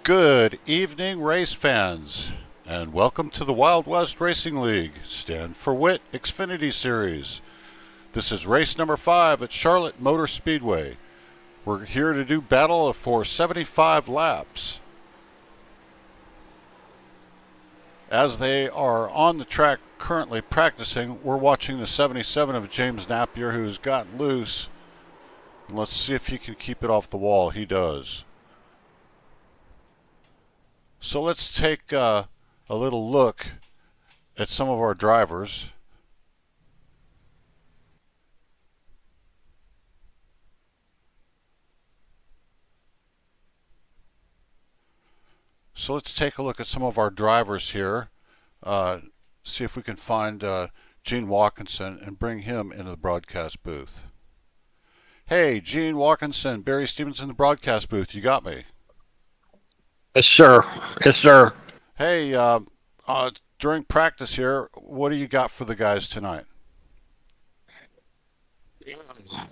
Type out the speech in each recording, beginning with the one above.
Good evening, race fans, and welcome to the Wild West Racing League Stand for Wit Xfinity Series. This is race number 5 at Charlotte Motor Speedway. We're here to do battle for 75 laps. As they are on the track currently practicing, we're watching the 77 of James Napier, who's gotten loose. And let's see if he can keep it off the wall. He does. So let's take a little look at some of our drivers. So let's take a look at some of our drivers here. See if we can find Gene Watkinson and bring him into the broadcast booth. Hey, Gene Watkinson, Barry Stevens in the broadcast booth. You got me? Yes, sir. Yes, sir. Hey, during practice here, what do you got for the guys tonight?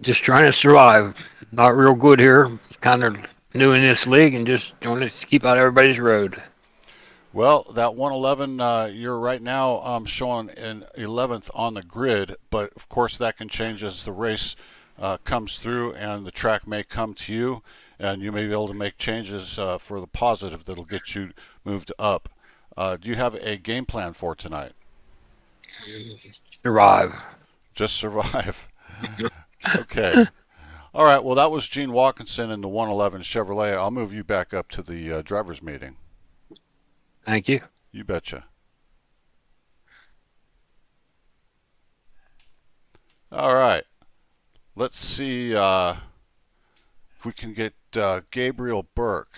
Just trying to survive. Not real good here. Kind of new in this league and just want to keep out everybody's road. Well, that 111, you're right now showing in 11th on the grid, but of course that can change as the race comes through and the track may come to you, and you may be able to make changes for the positive that'll get you moved up. Do you have a game plan for tonight? Survive. Just survive. Okay. All right, well, that was Gene Watkinson in the 111 Chevrolet. I'll move you back up to the driver's meeting. Thank you. You betcha. All right. Let's see if we can get Gabriel Burke.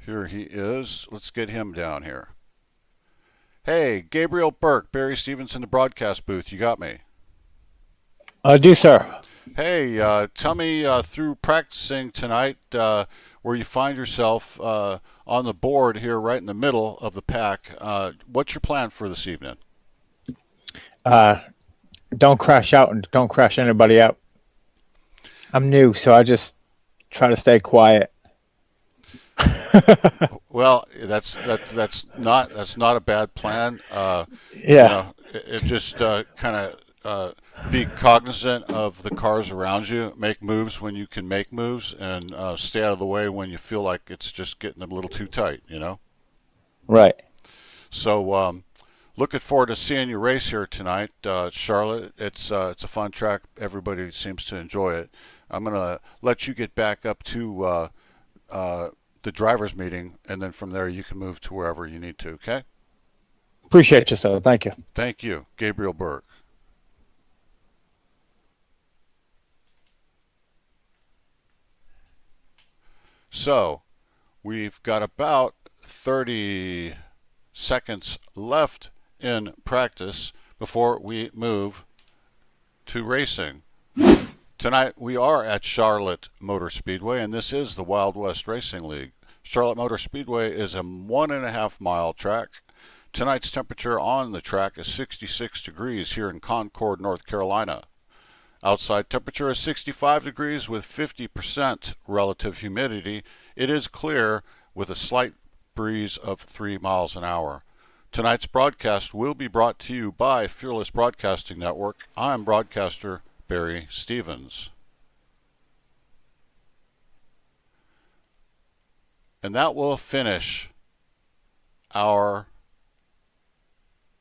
Here he is. Let's get him down here. Hey, Gabriel Burke, Barry Stevens in the broadcast booth. You got me? I do, sir. Hey, tell me through practicing tonight where you find yourself on the board here right in the middle of the pack. What's your plan for this evening? Don't crash out and don't crash anybody out. I'm new, so I just try to stay quiet. Well, that's not a bad plan. Yeah. You know, it just kind of be cognizant of the cars around you, make moves when you can make moves, and stay out of the way when you feel like it's just getting a little too tight, you know? Right. So looking forward to seeing you race here tonight, Charlotte. It's a fun track. Everybody seems to enjoy it. I'm going to let you get back up to the driver's meeting, and then from there you can move to wherever you need to, okay? Appreciate you, sir. Thank you. Thank you. Gabriel Burke. So, we've got about 30 seconds left in practice before we move to racing. Tonight we are at Charlotte Motor Speedway, and this is the Wild West Racing League. Charlotte Motor Speedway is a 1.5 mile track. Tonight's temperature on the track is 66 degrees here in Concord, North Carolina. Outside temperature is 65 degrees with 50% relative humidity. It is clear with a slight breeze of 3 miles an hour. Tonight's broadcast will be brought to you by Fearless Broadcasting Network. I'm broadcaster Barry Stevens. And that will finish our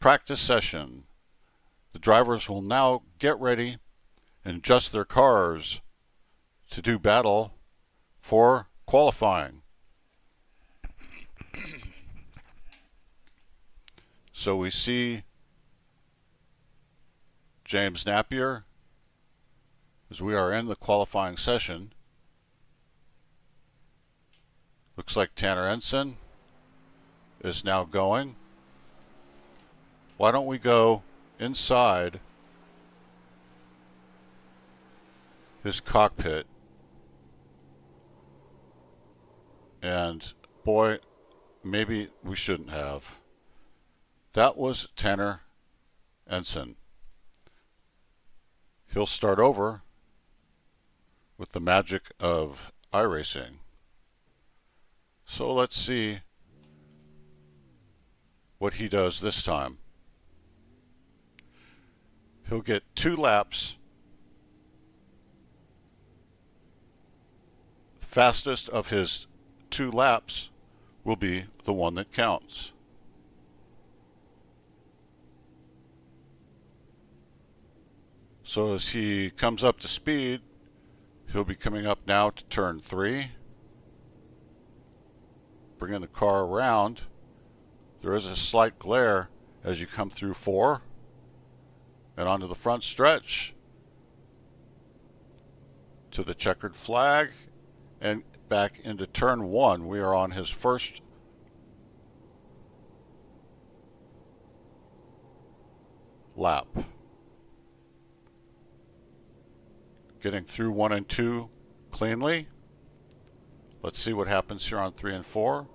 practice session. The drivers will now get ready and adjust their cars to do battle for qualifying. So we see James Napier as we are in the qualifying session. Looks like Tanner Ensign is now going. Why don't we go inside his cockpit? And boy, maybe we shouldn't have. That was Tanner Ensign. He'll start over with the magic of iRacing. So let's see what he does this time. He'll get 2 laps. The fastest of his 2 laps will be the one that counts. So as he comes up to speed, he'll be coming up now to turn 3. Bringing the car around. There is a slight glare as you come through 4 and onto the front stretch to the checkered flag and back into turn 1. We are on his first lap. Getting through 1 and 2 cleanly. Let's see what happens here on 3 and 4.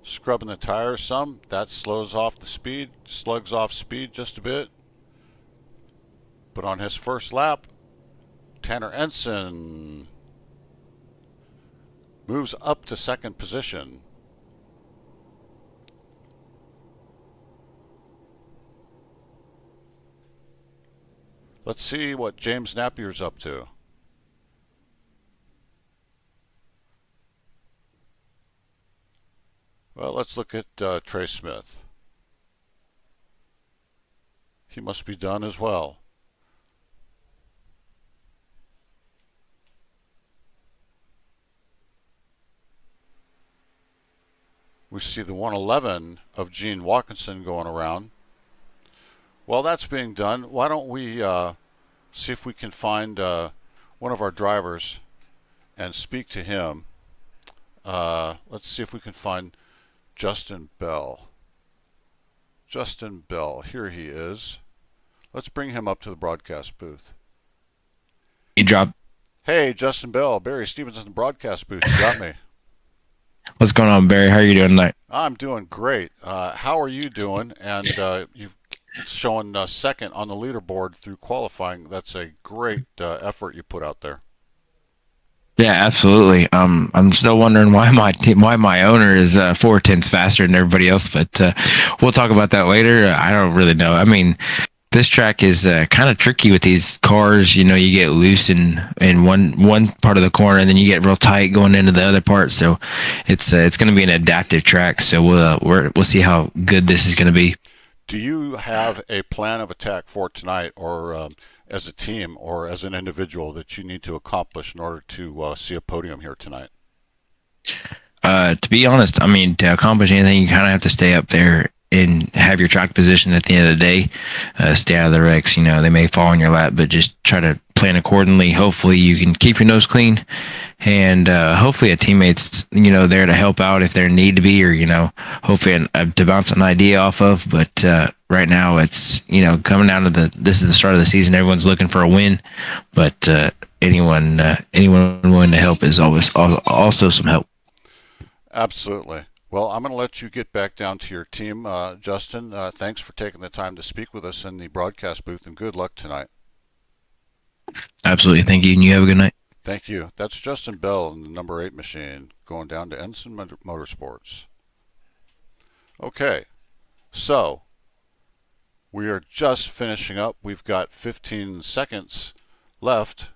Scrubbing the tires some. That slows off the speed, slugs off speed just a bit. But on his first lap, Tanner Ensign moves up to 2nd position. Let's see what James Napier's up to. Well, let's look at Trey Smith. He must be done as well. We see the 111 of Gene Watkinson going around. While that's being done, why don't we see if we can find one of our drivers and speak to him. Let's see if we can find Justin Bell. Justin Bell, here he is. Let's bring him up to the broadcast booth. You dropped. Hey, Justin Bell, Barry Stevens in the broadcast booth. You got me. What's going on, Barry? How are you doing tonight? I'm doing great. How are you doing? And you've shown 2nd on the leaderboard through qualifying. That's a great effort you put out there. Yeah, absolutely. I'm still wondering why my owner is 4/10 faster than everybody else, but we'll talk about that later. I don't really know. I mean, this track is kind of tricky with these cars. You know, you get loose in one part of the corner, and then you get real tight going into the other part. So it's going to be an adaptive track. So we'll see how good this is going to be. Do you have a plan of attack for tonight, or as a team, or as an individual that you need to accomplish in order to see a podium here tonight? To be honest, I mean, to accomplish anything, you kind of have to stay up there and have your track position at the end of the day. Stay out of the wrecks. You know, they may fall on your lap, but just try to plan accordingly. Hopefully you can keep your nose clean, and hopefully a teammate's, you know, there to help out if there need to be, or, you know, hopefully to bounce an idea off of. But right now it's, you know, coming down to this is the start of the season. Everyone's looking for a win, but anyone willing to help is always also some help. Absolutely. Well, I'm going to let you get back down to your team, Justin. Thanks for taking the time to speak with us in the broadcast booth, and good luck tonight. Absolutely. Thank you, and you have a good night. Thank you. That's Justin Bell in the number 8 machine going down to Ensign Motorsports. Okay, so we are just finishing up. We've got 15 seconds left.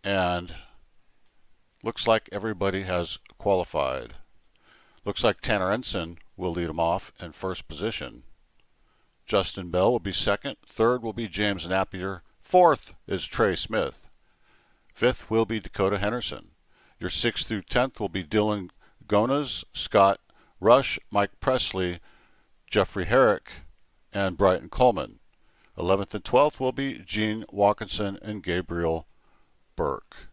And looks like everybody has qualified. Looks like Tanner Ensign will lead them off in 1st position. Justin Bell will be 2nd. 3rd will be James Napier. 4th is Trey Smith. 5th will be Dakota Henderson. Your 6th through 10th will be Dylan Gonas, Scott Rush, Mike Presley, Jeffrey Herrick, and Brighton Coleman. 11th and 12th will be Gene Watkinson and Gabriel Burke.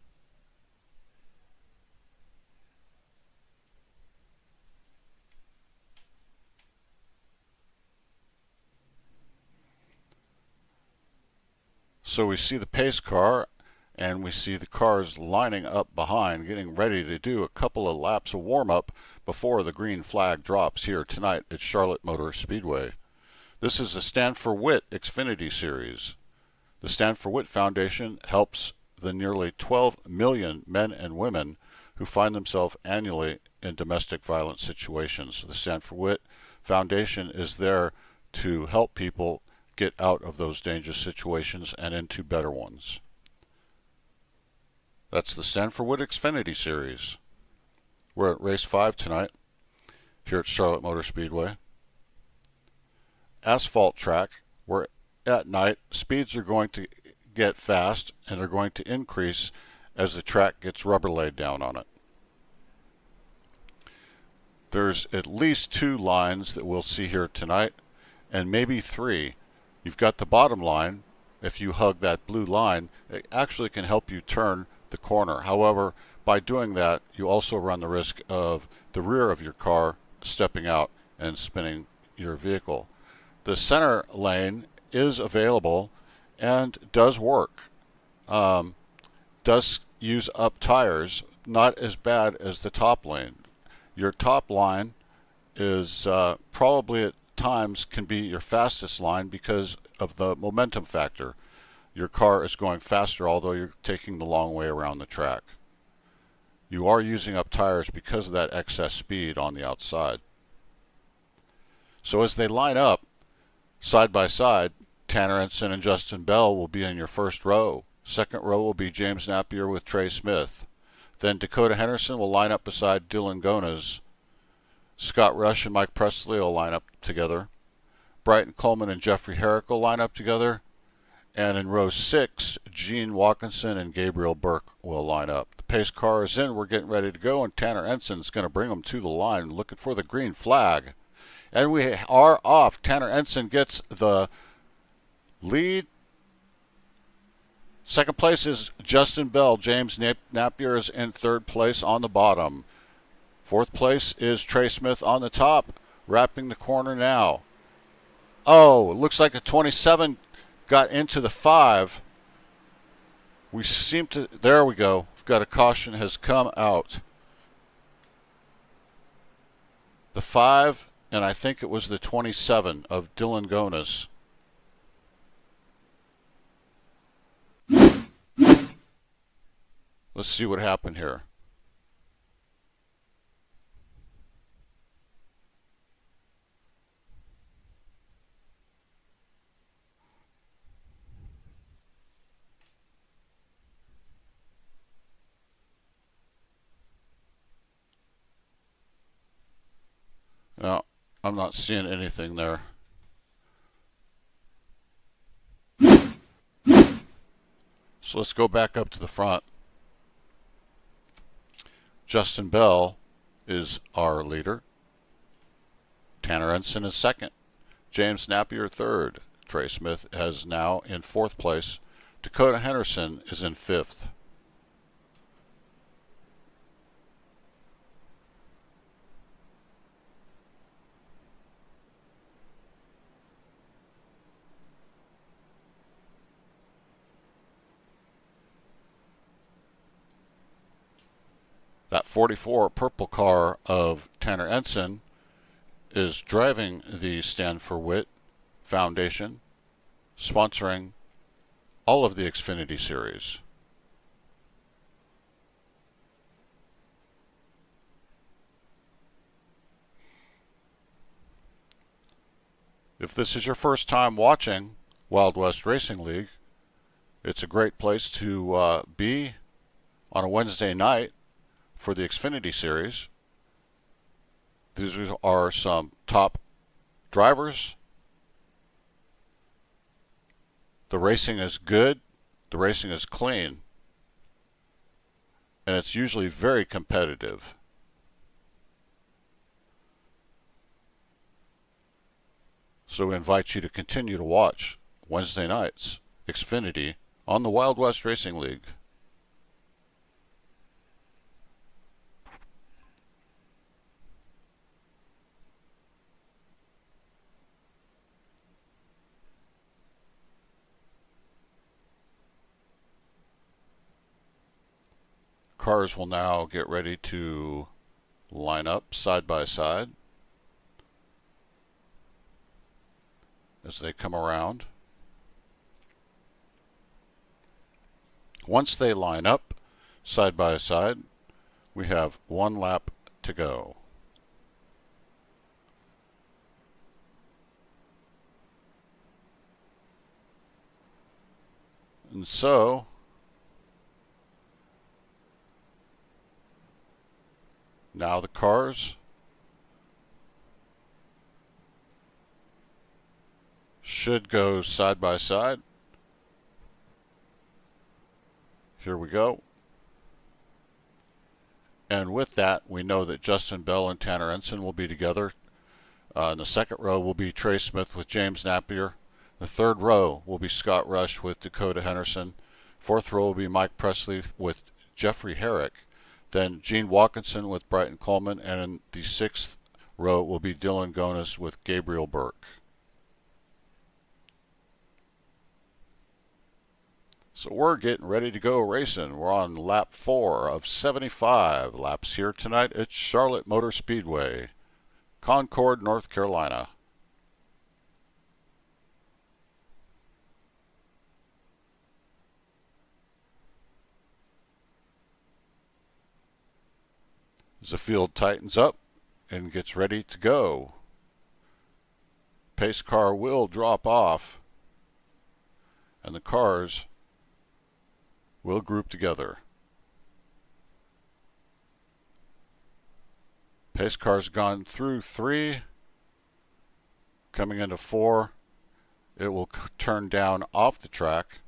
So we see the pace car, and we see the cars lining up behind, getting ready to do a couple of laps of warm-up before the green flag drops here tonight at Charlotte Motor Speedway. This is the Stand for Wit Xfinity Series. The Stand for Wit Foundation helps the nearly 12 million men and women who find themselves annually in domestic violence situations. The Stand for Wit Foundation is there to help people get out of those dangerous situations and into better ones. That's the Stand for Wit Xfinity Series. We're at race 5 tonight here at Charlotte Motor Speedway. Asphalt track, where at night speeds are going to get fast and they're going to increase as the track gets rubber laid down on it. There's at least 2 lines that we'll see here tonight, and maybe 3. You've got the bottom line. If you hug that blue line, it actually can help you turn the corner. However, by doing that, you also run the risk of the rear of your car stepping out and spinning your vehicle. The center lane is available and does work. Does use up tires, not as bad as the top lane. Your top line is probably at times can be your fastest line because of the momentum factor. Your car is going faster, although you're taking the long way around the track. You are using up tires because of that excess speed on the outside. So as they line up side by side, Tanner Ensign and Justin Bell will be in your first row. Second row will be James Napier with Trey Smith. Then Dakota Henderson will line up beside Dylan Gonas. Scott Rush and Mike Presley will line up together. Brighton Coleman and Jeffrey Herrick will line up together. And in row 6, Gene Watkinson and Gabriel Burke will line up. The pace car is in. We're getting ready to go, and Tanner Enson's going to bring them to the line, looking for the green flag. And we are off. Tanner Ensign gets the lead. Second place is Justin Bell. James Napier is in third place on the bottom. Fourth place is Trey Smith on the top, wrapping the corner now. Oh, it looks like the 27 got into the 5. We seem to, there we go. We've got a caution has come out. The 5, and I think it was the 27 of Dylan Gonas. Let's see what happened here. No, I'm not seeing anything there. So let's go back up to the front. Justin Bell is our leader. Tanner Ensign is second. James Napier third. Trey Smith is now in fourth place. Dakota Henderson is in fifth. That 44 purple car of Tanner Ensign is driving the Stand for Wit Foundation, sponsoring all of the Xfinity series. If this is your first time watching Wild West Racing League, it's a great place to be on a Wednesday night for the Xfinity series. These are some top drivers. The racing is good. The racing is clean. And it's usually very competitive. So we invite you to continue to watch Wednesday nights Xfinity on the Wild West Racing League. Cars will now get ready to line up side by side as they come around. Once they line up side by side, we have 1 lap to go. And so now the cars should go side by side. Here we go. And with that, we know that Justin Bell and Tanner Ensign will be together. In the second row will be Trey Smith with James Napier. The third row will be Scott Rush with Dakota Henderson. Fourth row will be Mike Presley with Jeffrey Herrick. Then Gene Watkinson with Brighton Coleman. And in the sixth row will be Dylan Gonas with Gabriel Burke. So we're getting ready to go racing. We're on lap 4 of 75 laps here tonight at Charlotte Motor Speedway, Concord, North Carolina. As the field tightens up and gets ready to go, pace car will drop off and the cars will group together. Pace car's gone through 3, coming into 4. It will turn down off the track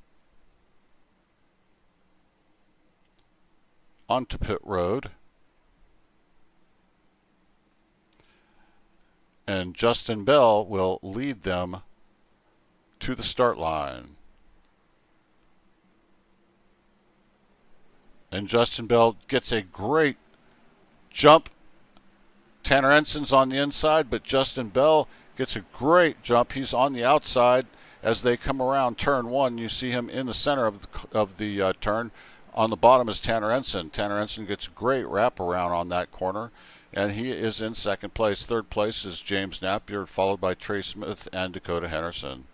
onto pit road. And Justin Bell will lead them to the start line. And Justin Bell gets a great jump. Tanner Ensign's on the inside, but Justin Bell gets a great jump. He's on the outside as they come around turn 1. You see him in the center of the turn. On the bottom is Tanner Ensign. Tanner Ensign gets a great wraparound on that corner, and he is in second place. Third place is James Napier, followed by Trey Smith and Dakota Henderson.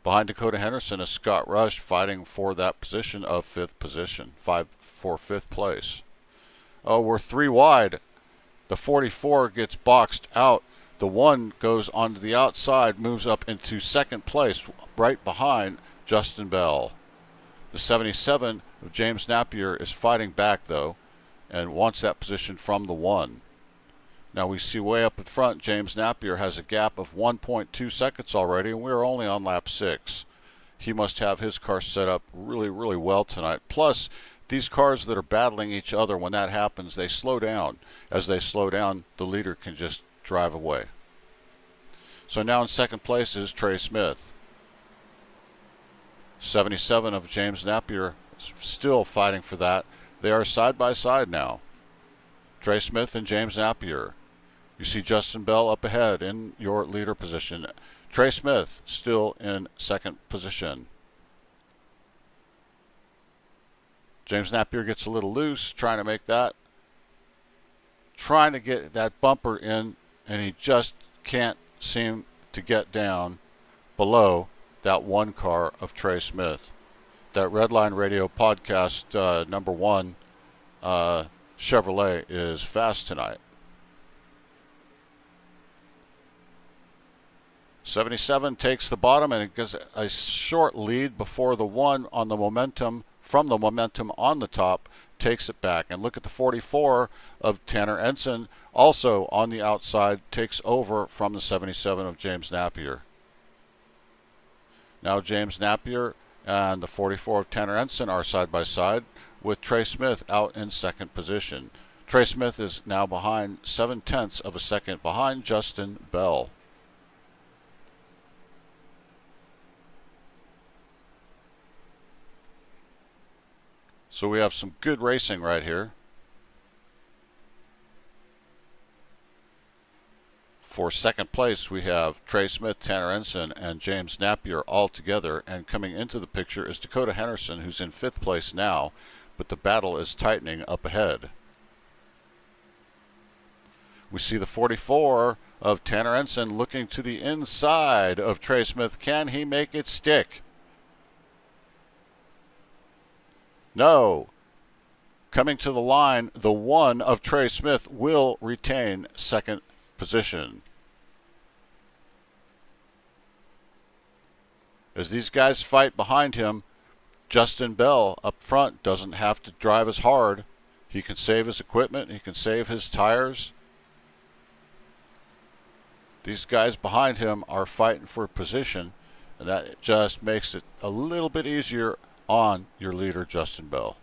Behind Dakota Henderson is Scott Rush, fighting for that position of fifth place. Oh, we're 3 wide. The 44 gets boxed out. The 1 goes onto the outside, moves up into second place, right behind Justin Bell. The 77 of James Napier is fighting back, though, and wants that position from the 1. Now we see way up in front, James Napier has a gap of 1.2 seconds already, and we're only on lap 6. He must have his car set up really, really well tonight. Plus, these cars that are battling each other, when that happens, they slow down. As they slow down, the leader can just drive away. So now in second place is Trey Smith. 77 of James Napier still fighting for that. They are side by side now. Trey Smith and James Napier. You see Justin Bell up ahead in your leader position. Trey Smith still in second position. James Napier gets a little loose, trying to make that. Trying to get that bumper in, and he just can't seem to get down below that 1 car of Trey Smith. That Redline Radio podcast number 1 Chevrolet is fast tonight. 77 takes the bottom, and it gives a short lead before the 1 on the momentum, from the momentum on the top, takes it back. And look at the 44 of Tanner Ensign, also on the outside, takes over from the 77 of James Napier. Now James Napier and the 44 of Tanner Ensign are side by side, with Trey Smith out in second position. Trey Smith is now behind 7/10 of a second behind Justin Bell. So we have some good racing right here. For second place, we have Trey Smith, Tanner Ensign, and James Napier all together. And coming into the picture is Dakota Henderson, who's in 5th place now, but the battle is tightening up ahead. We see the 44 of Tanner Ensign looking to the inside of Trey Smith. Can he make it stick? No. Coming to the line, the 1 of Trey Smith will retain second position. As these guys fight behind him, Justin Bell up front doesn't have to drive as hard. He can save his equipment. He can save his tires. These guys behind him are fighting for position, and that just makes it a little bit easier on your leader, Justin Bell.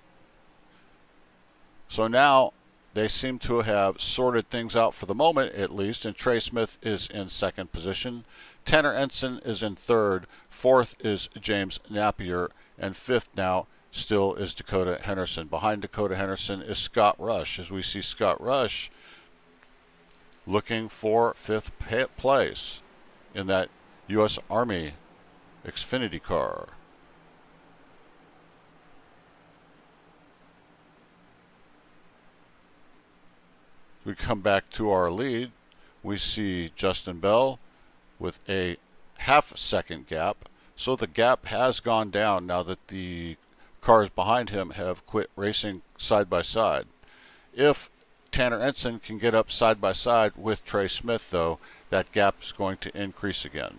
So now they seem to have sorted things out for the moment, at least, and Trey Smith is in second position. Tanner Ensign is in third. Fourth is James Napier, and fifth now still is Dakota Henderson. Behind Dakota Henderson is Scott Rush, as we see Scott Rush looking for fifth place in that U.S. Army Xfinity car. We come back to our lead. We see Justin Bell with a half-second gap. So the gap has gone down now that the cars behind him have quit racing side by side. If Tanner Ensign can get up side by side with Trey Smith, though, that gap is going to increase again.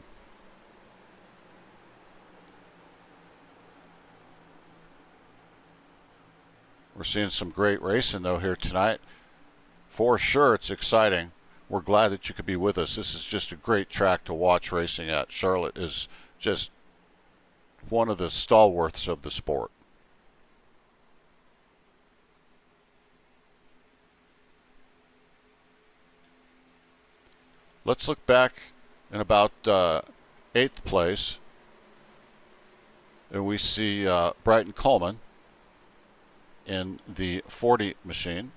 We're seeing some great racing, though, here tonight. For sure, it's exciting. We're glad that you could be with us. This is just a great track to watch racing at. Charlotte is just one of the stalwarts of the sport. Let's look back in about 8th place. And we see Brighton Coleman in the 40 machine.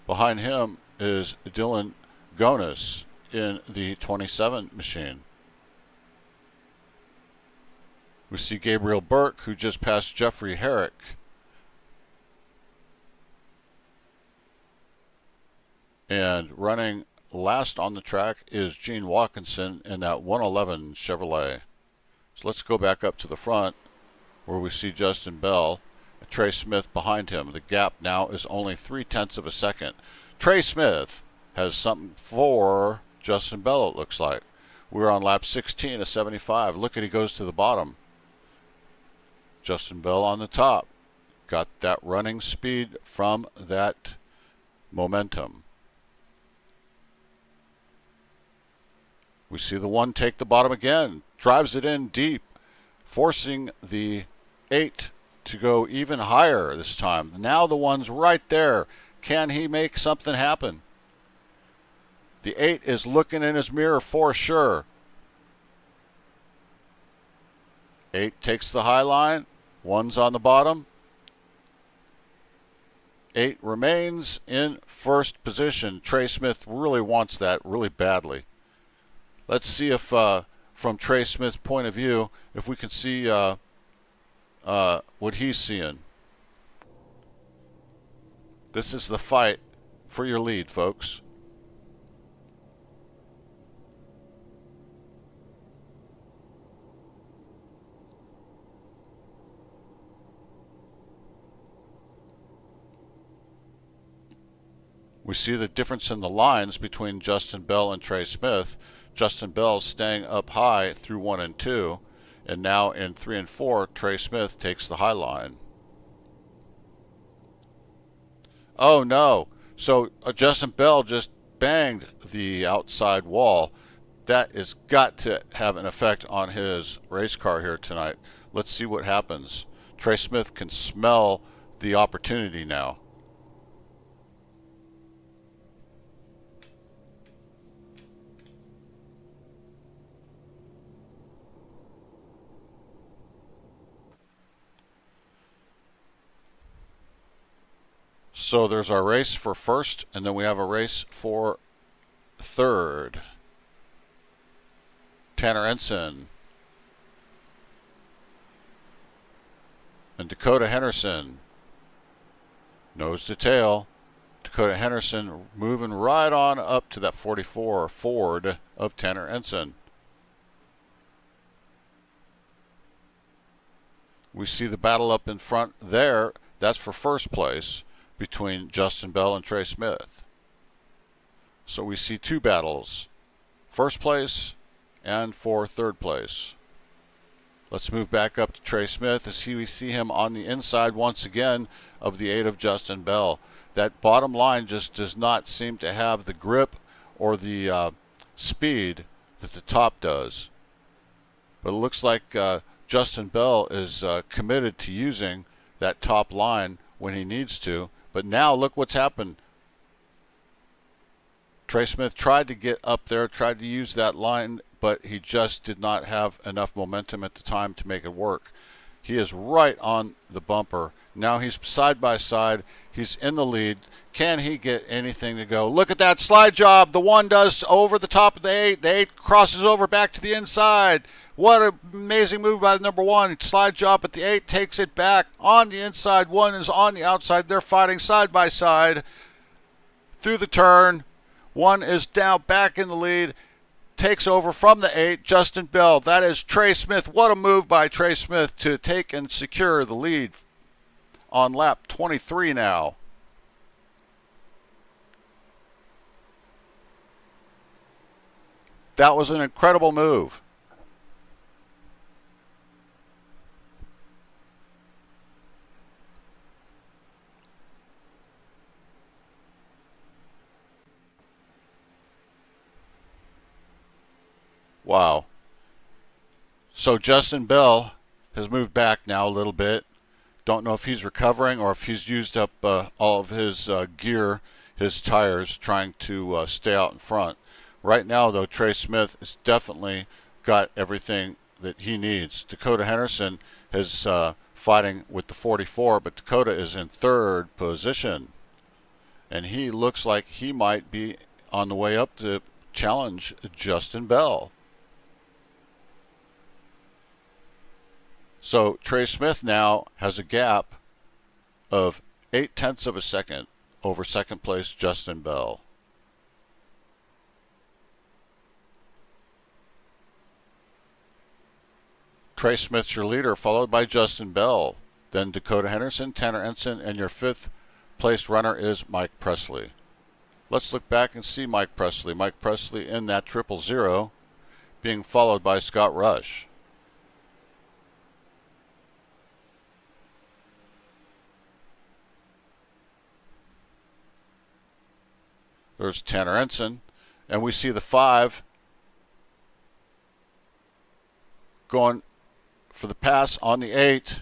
Behind him is Dylan Gonis in the 27 machine. We see Gabriel Burke, who just passed Jeffrey Herrick. And running last on the track is Gene Watkinson in that 111 Chevrolet. So let's go back up to the front where we see Justin Bell. Trey Smith behind him. The gap now is only 0.3 of a second. Trey Smith has something for Justin Bell, it looks like. We're on lap 16 of 75. Look at, he goes to the bottom. Justin Bell on the top. Got that running speed from that momentum. We see the 1 take the bottom again. Drives it in deep, forcing the 8 to go even higher this time. Now the 1's right there. Can he make something happen? The 8 is looking in his mirror for sure. 8 takes the high line. 1's on the bottom. 8 remains in first position. Trey Smith really wants that really badly. Let's see if, from Trey Smith's point of view, if we can see what he's seeing. This is the fight for your lead, folks. We see the difference in the lines between Justin Bell and Trey Smith. Justin Bell staying up high through 1 and 2, and now in 3 and 4, Trey Smith takes the high line. Oh no! So Justin Bell just banged the outside wall. That has got to have an effect on his race car here tonight. Let's see what happens. Trey Smith can smell the opportunity now. So there's our race for first, and then we have a race for third. Tanner Ensign and Dakota Henderson. Nose to tail. Dakota Henderson moving right on up to that 44 Ford of Tanner Ensign. We see the battle up in front there. That's for first place between Justin Bell and Trey Smith. So we see two battles, first place and for third place. Let's move back up to Trey Smith and see we see him on the inside once again of the 8 of Justin Bell. That bottom line just does not seem to have the grip or the speed that the top does. But it looks like Justin Bell is committed to using that top line when he needs to. But now look what's happened. Trey Smith tried to get up there, tried to use that line, but he just did not have enough momentum at the time to make it work. He is right on the bumper. Now he's side by side. He's in the lead. Can he get anything to go? Look at that slide job. The 1 does over the top of the 8. The 8 crosses over back to the inside. What an amazing move by the number 1. Slide job, but the 8 takes it back on the inside. 1 is on the outside. They're fighting side by side through the turn. 1 is now back in the lead. Takes over from the 8, Justin Bell. That is Trey Smith. What a move by Trey Smith to take and secure the lead on lap 23 now. That was an incredible move. Wow. So Justin Bell has moved back now a little bit. Don't know if he's recovering or if he's used up all of his gear, his tires, trying to stay out in front. Right now, though, Trey Smith has definitely got everything that he needs. Dakota Henderson is fighting with the 44, but Dakota is in third position. And he looks like he might be on the way up to challenge Justin Bell. So Trey Smith now has a gap of 0.8 of a second over second place Justin Bell. Trey Smith's your leader, followed by Justin Bell, then Dakota Henderson, Tanner Ensign, and your 5th place runner is Mike Presley. Let's look back and see Mike Presley. Mike Presley in that 000, being followed by Scott Rush. There's Tanner Ensign, and we see the 5 going for the pass on the 8.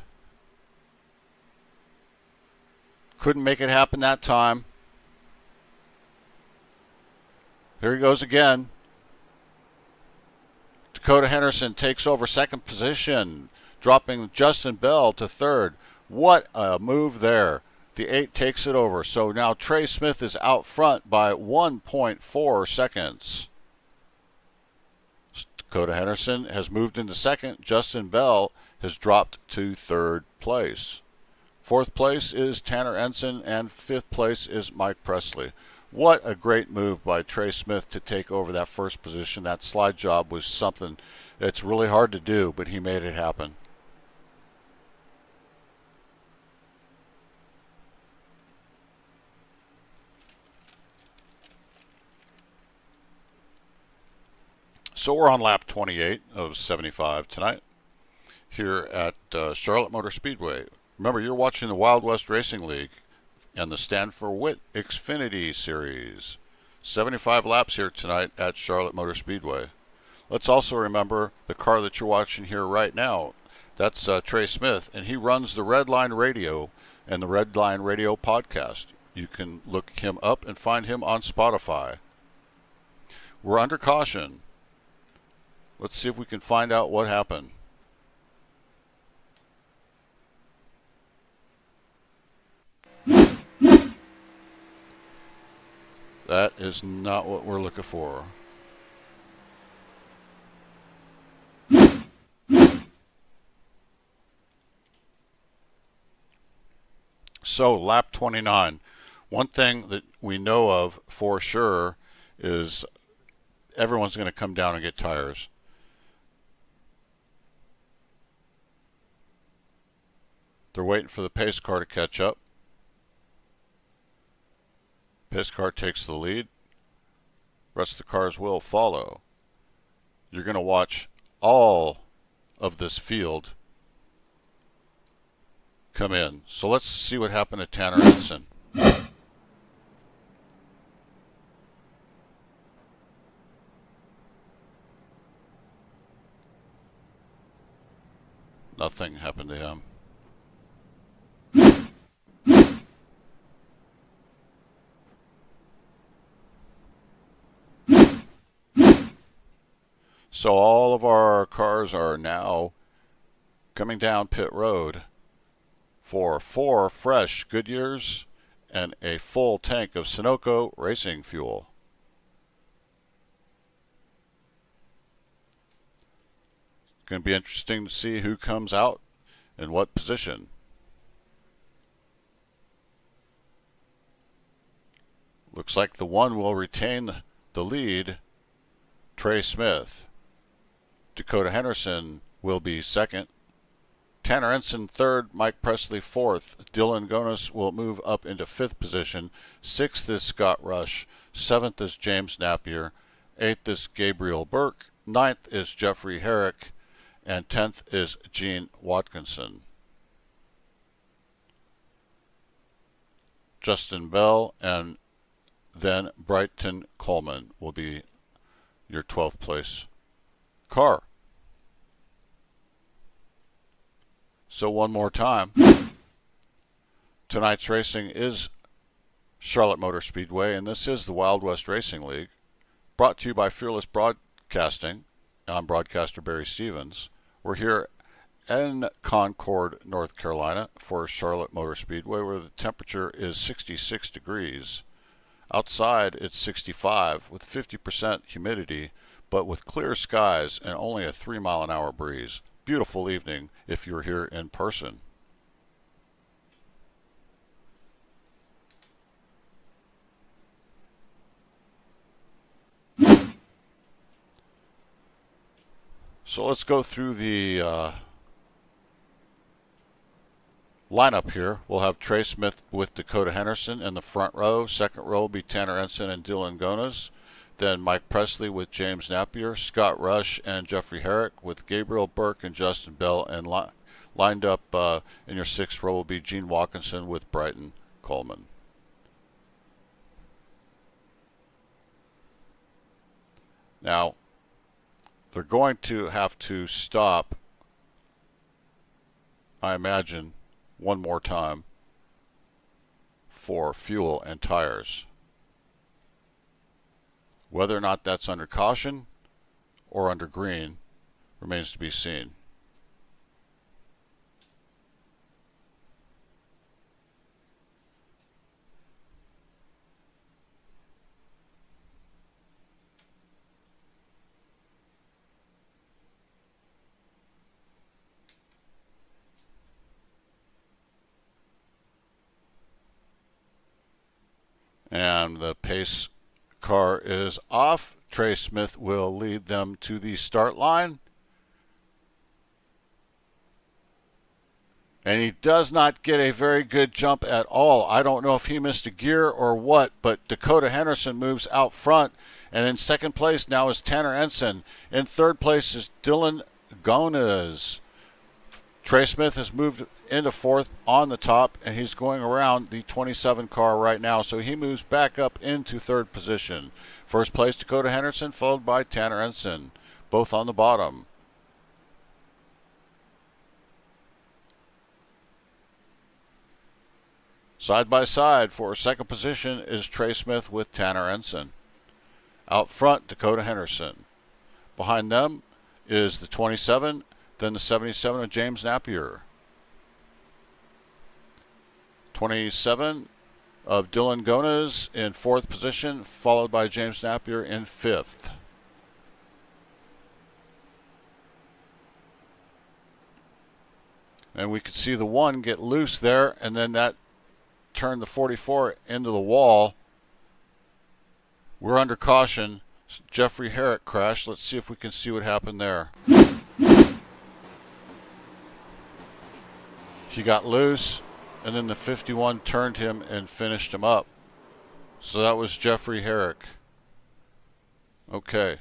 Couldn't make it happen that time. Here he goes again. Dakota Henderson takes over second position, dropping Justin Bell to third. What a move there. The 8 takes it over. So now Trey Smith is out front by 1.4 seconds. Dakota Henderson has moved into second. Justin Bell has dropped to third place. 4th place is Tanner Ensign, and 5th place is Mike Presley. What a great move by Trey Smith to take over that first position. That slide job was something that's really hard to do, but he made it happen. So we're on lap 28 of 75 tonight here at Charlotte Motor Speedway. Remember, you're watching the Wild West Racing League and the Stand for Wit Xfinity Series. 75 laps here tonight at Charlotte Motor Speedway. Let's also remember the car that you're watching here right now. That's Trey Smith, and he runs the Red Line Radio and the Red Line Radio podcast. You can look him up and find him on Spotify. We're under caution. Let's see if we can find out what happened. That is not what we're looking for. So, lap 29. One thing that we know of for sure is everyone's going to come down and get tires. They're waiting for the pace car to catch up. Pace car takes the lead. Rest of the cars will follow. You're going to watch all of this field come in. So let's see what happened to Tanner Ensign. Nothing happened to him. So all of our cars are now coming down pit road for 4 fresh Goodyears and a full tank of Sunoco racing fuel. Going to be interesting to see who comes out in what position. Looks like the one will retain the lead, Trey Smith. Dakota Henderson will be second. Tanner Ensign third, Mike Presley fourth. Dylan Gonis will move up into fifth position. Sixth is Scott Rush. Seventh is James Napier. Eighth is Gabriel Burke. Ninth is Jeffrey Herrick. And 10th is Gene Watkinson. Justin Bell and then Brighton Coleman will be your 12th place car. So one more time, tonight's racing is Charlotte Motor Speedway, and this is the Wild West Racing League, brought to you by Fearless Broadcasting. I'm broadcaster Barry Stevens. We're here in Concord, North Carolina for Charlotte Motor Speedway, where the temperature is 66 degrees. Outside it's 65 with 50% humidity, but with clear skies and only a 3-mile-an-hour breeze. Beautiful evening if you're here in person. So let's go through the lineup here. We'll have Trey Smith with Dakota Henderson in the front row. Second row will be Tanner Ensign and Dylan Gonis. Then Mike Presley with James Napier. Scott Rush and Jeffrey Herrick with Gabriel Burke and Justin Bell. And lined up in your sixth row will be Gene Watkinson with Brighton Coleman. Now, they're going to have to stop, I imagine, one more time for fuel and tires. Whether or not that's under caution or under green remains to be seen. And the pace car is off. Trey Smith will lead them to the start line. And he does not get a very good jump at all. I don't know if he missed a gear or what, but Dakota Henderson moves out front. And in second place now is Tanner Ensign. In third place is Dylan Gonis. Trey Smith has moved into fourth on the top, and he's going around the 27 car right now, so he moves back up into third position. First place, Dakota Henderson, followed by Tanner Ensign, both on the bottom. Side by side for second position is Trey Smith with Tanner Ensign. Out front, Dakota Henderson. Behind them is the 27, then the 77 of James Napier. 27 of Dylan Gonis in fourth position, followed by James Napier in fifth. And we could see the one get loose there, and then that turned the 44 into the wall. We're under caution. Jeffrey Herrick crashed. Let's see if we can see what happened there. he got loose, and then the 51 turned him and finished him up. So that was Jeffrey Herrick. Okay.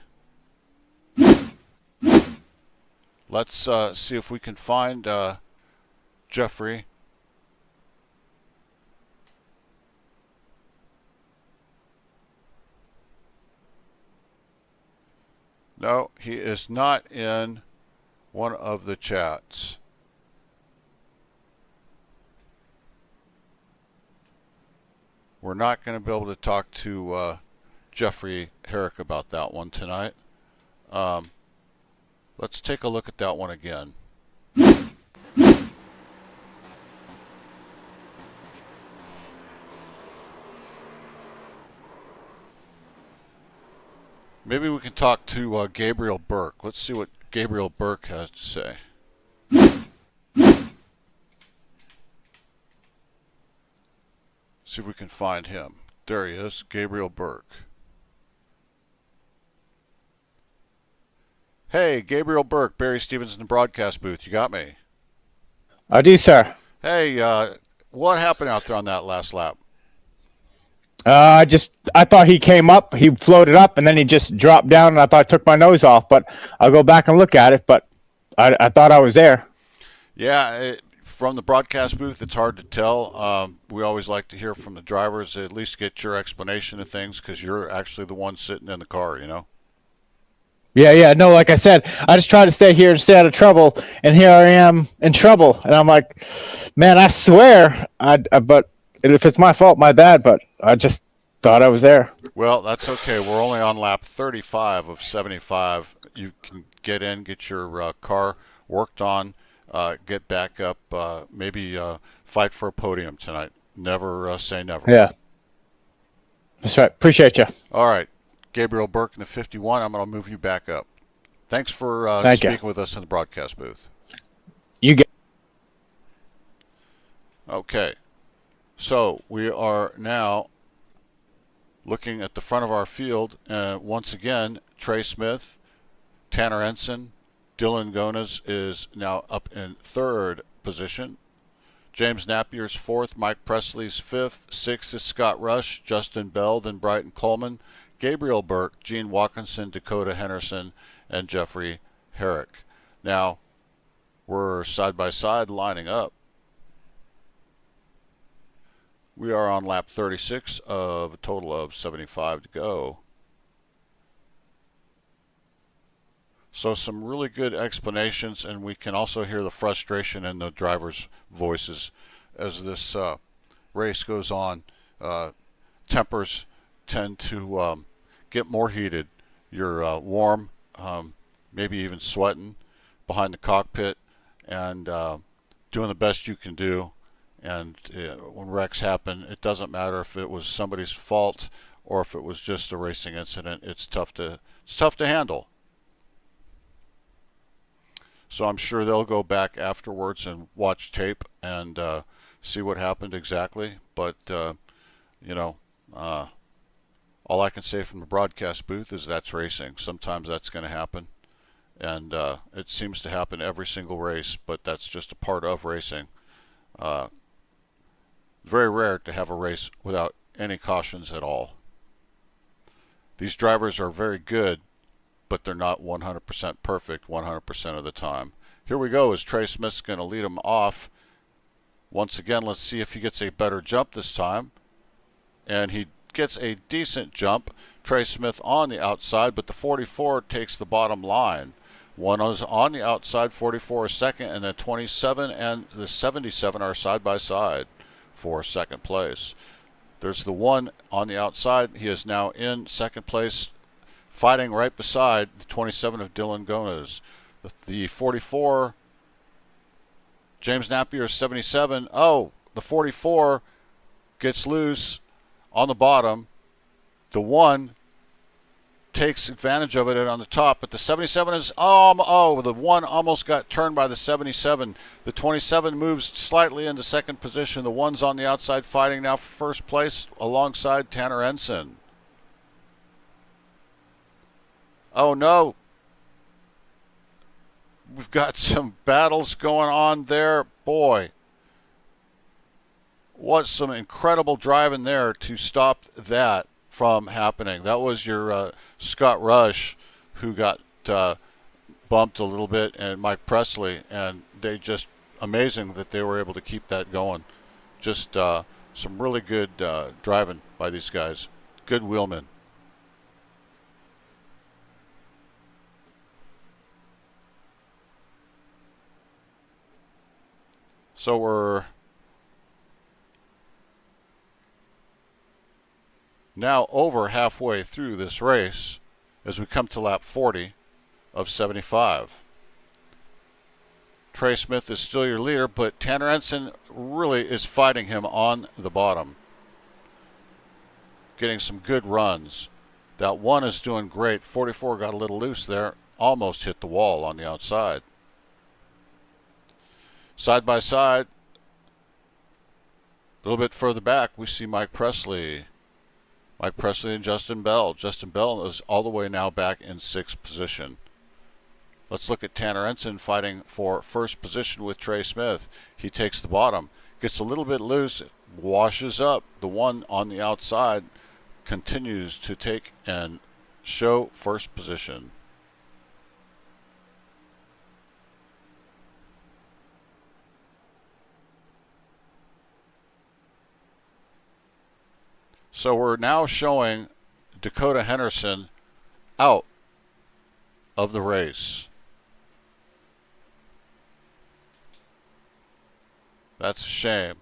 Let's see if we can find Jeffrey. No, he is not in one of the chats. We're not going to be able to talk to Jeffrey Herrick about that one tonight. Let's take a look at that one again. Maybe we can talk to Gabriel Burke. Let's see what Gabriel Burke has to say. See if we can find him. There he is, Gabriel Burke. Hey, Gabriel Burke, Barry Stevens in the broadcast booth. You got me? I do, sir. Hey, what happened out there on that last lap? I thought he came up, he floated up, and then he just dropped down, and I thought I took my nose off. But I'll go back and look at it, but I thought I was there. Yeah, from the broadcast booth, it's hard to tell. We always like to hear from the drivers, at least get your explanation of things, because you're actually the one sitting in the car, you know? Yeah, no, like I said, I just try to stay here and stay out of trouble, and here I am in trouble. And I'm like, man, I swear, but if it's my fault, my bad, but I just thought I was there. Well, that's okay. We're only on lap 35 of 75. You can get in, get your car worked on, get back up, maybe fight for a podium tonight. Never say never. Yeah. That's right. Appreciate you. All right. Gabriel Burke in the 51. I'm going to move you back up. Thanks for Thank you. speaking with us in the broadcast booth. You get. Okay. So we are now looking at the front of our field. Once again, Trey Smith, Tanner Ensign, Dylan Gonas is now up in third position. James Napier's fourth, Mike Presley's fifth, sixth is Scott Rush, Justin Bell, then Brighton Coleman, Gabriel Burke, Gene Watkinson, Dakota Henderson, and Jeffrey Herrick. Now, we're side by side lining up. We are on lap 36 of a total of 75 to go. So some really good explanations, and we can also hear the frustration in the drivers' voices as this race goes on. Tempers tend to get more heated. You're warm, maybe even sweating behind the cockpit, and doing the best you can do. And when wrecks happen, it doesn't matter if it was somebody's fault or if it was just a racing incident. It's tough to handle. So I'm sure they'll go back afterwards and watch tape and see what happened exactly. But you know, all I can say from the broadcast booth is that's racing. Sometimes that's going to happen, and it seems to happen every single race. But that's just a part of racing. Very rare to have a race without any cautions at all. These drivers are very good, but they're not 100% perfect 100% of the time. Here we go as Trey Smith's going to lead him off. Once again, let's see if he gets a better jump this time. And he gets a decent jump. Trey Smith on the outside, but the 44 takes the bottom line. One is on the outside, 44 is second, and the 27 and the 77 are side by side for second place. There's the one on the outside. He is now in second place, fighting right beside the 27 of Dylan Gonas. The 44, James Napier, 77. Oh, the 44 gets loose on the bottom. The one takes advantage of it on the top, but the 77 is, the one almost got turned by the 77. The 27 moves slightly into second position. The one's on the outside fighting now for first place alongside Tanner Ensign. Oh no, we've got some battles going on there. Boy, What some incredible driving there to stop that from happening. That was your Scott Rush, who got bumped a little bit, and Mike Presley, and they just amazing that they were able to keep that going. Just some really good driving by these guys. Good wheelmen. So we're now over halfway through this race as we come to lap 40 of 75. Trey Smith is still your leader, but Tanner Ensign really is fighting him on the bottom. Getting some good runs. That one is doing great. 44 got a little loose there. Almost hit the wall on the outside. Side by side, a little bit further back, we see Mike Presley. Mike Presley and Justin Bell. Justin Bell is all the way now back in 6th position. Let's look at Tanner Ensign fighting for first position with Trey Smith. He takes the bottom, gets a little bit loose, washes up. The one on the outside continues to take and show first position. So we're now showing Dakota Henderson out of the race. That's a shame.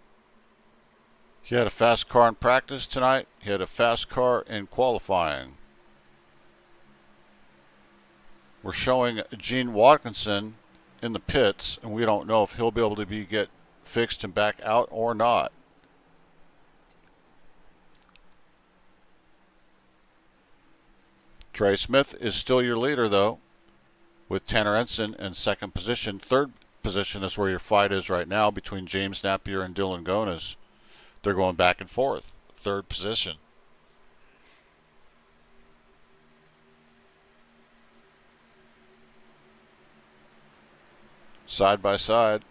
He had a fast car in practice tonight. He had a fast car in qualifying. We're showing Gene Watkinson in the pits, and we don't know if he'll be able to get fixed and back out or not. Trey Smith is still your leader, though, with Tanner Ensign in 2nd position. 3rd position is where your fight is right now between James Napier and Dylan Gones. They're going back and forth. 3rd position. Side by side.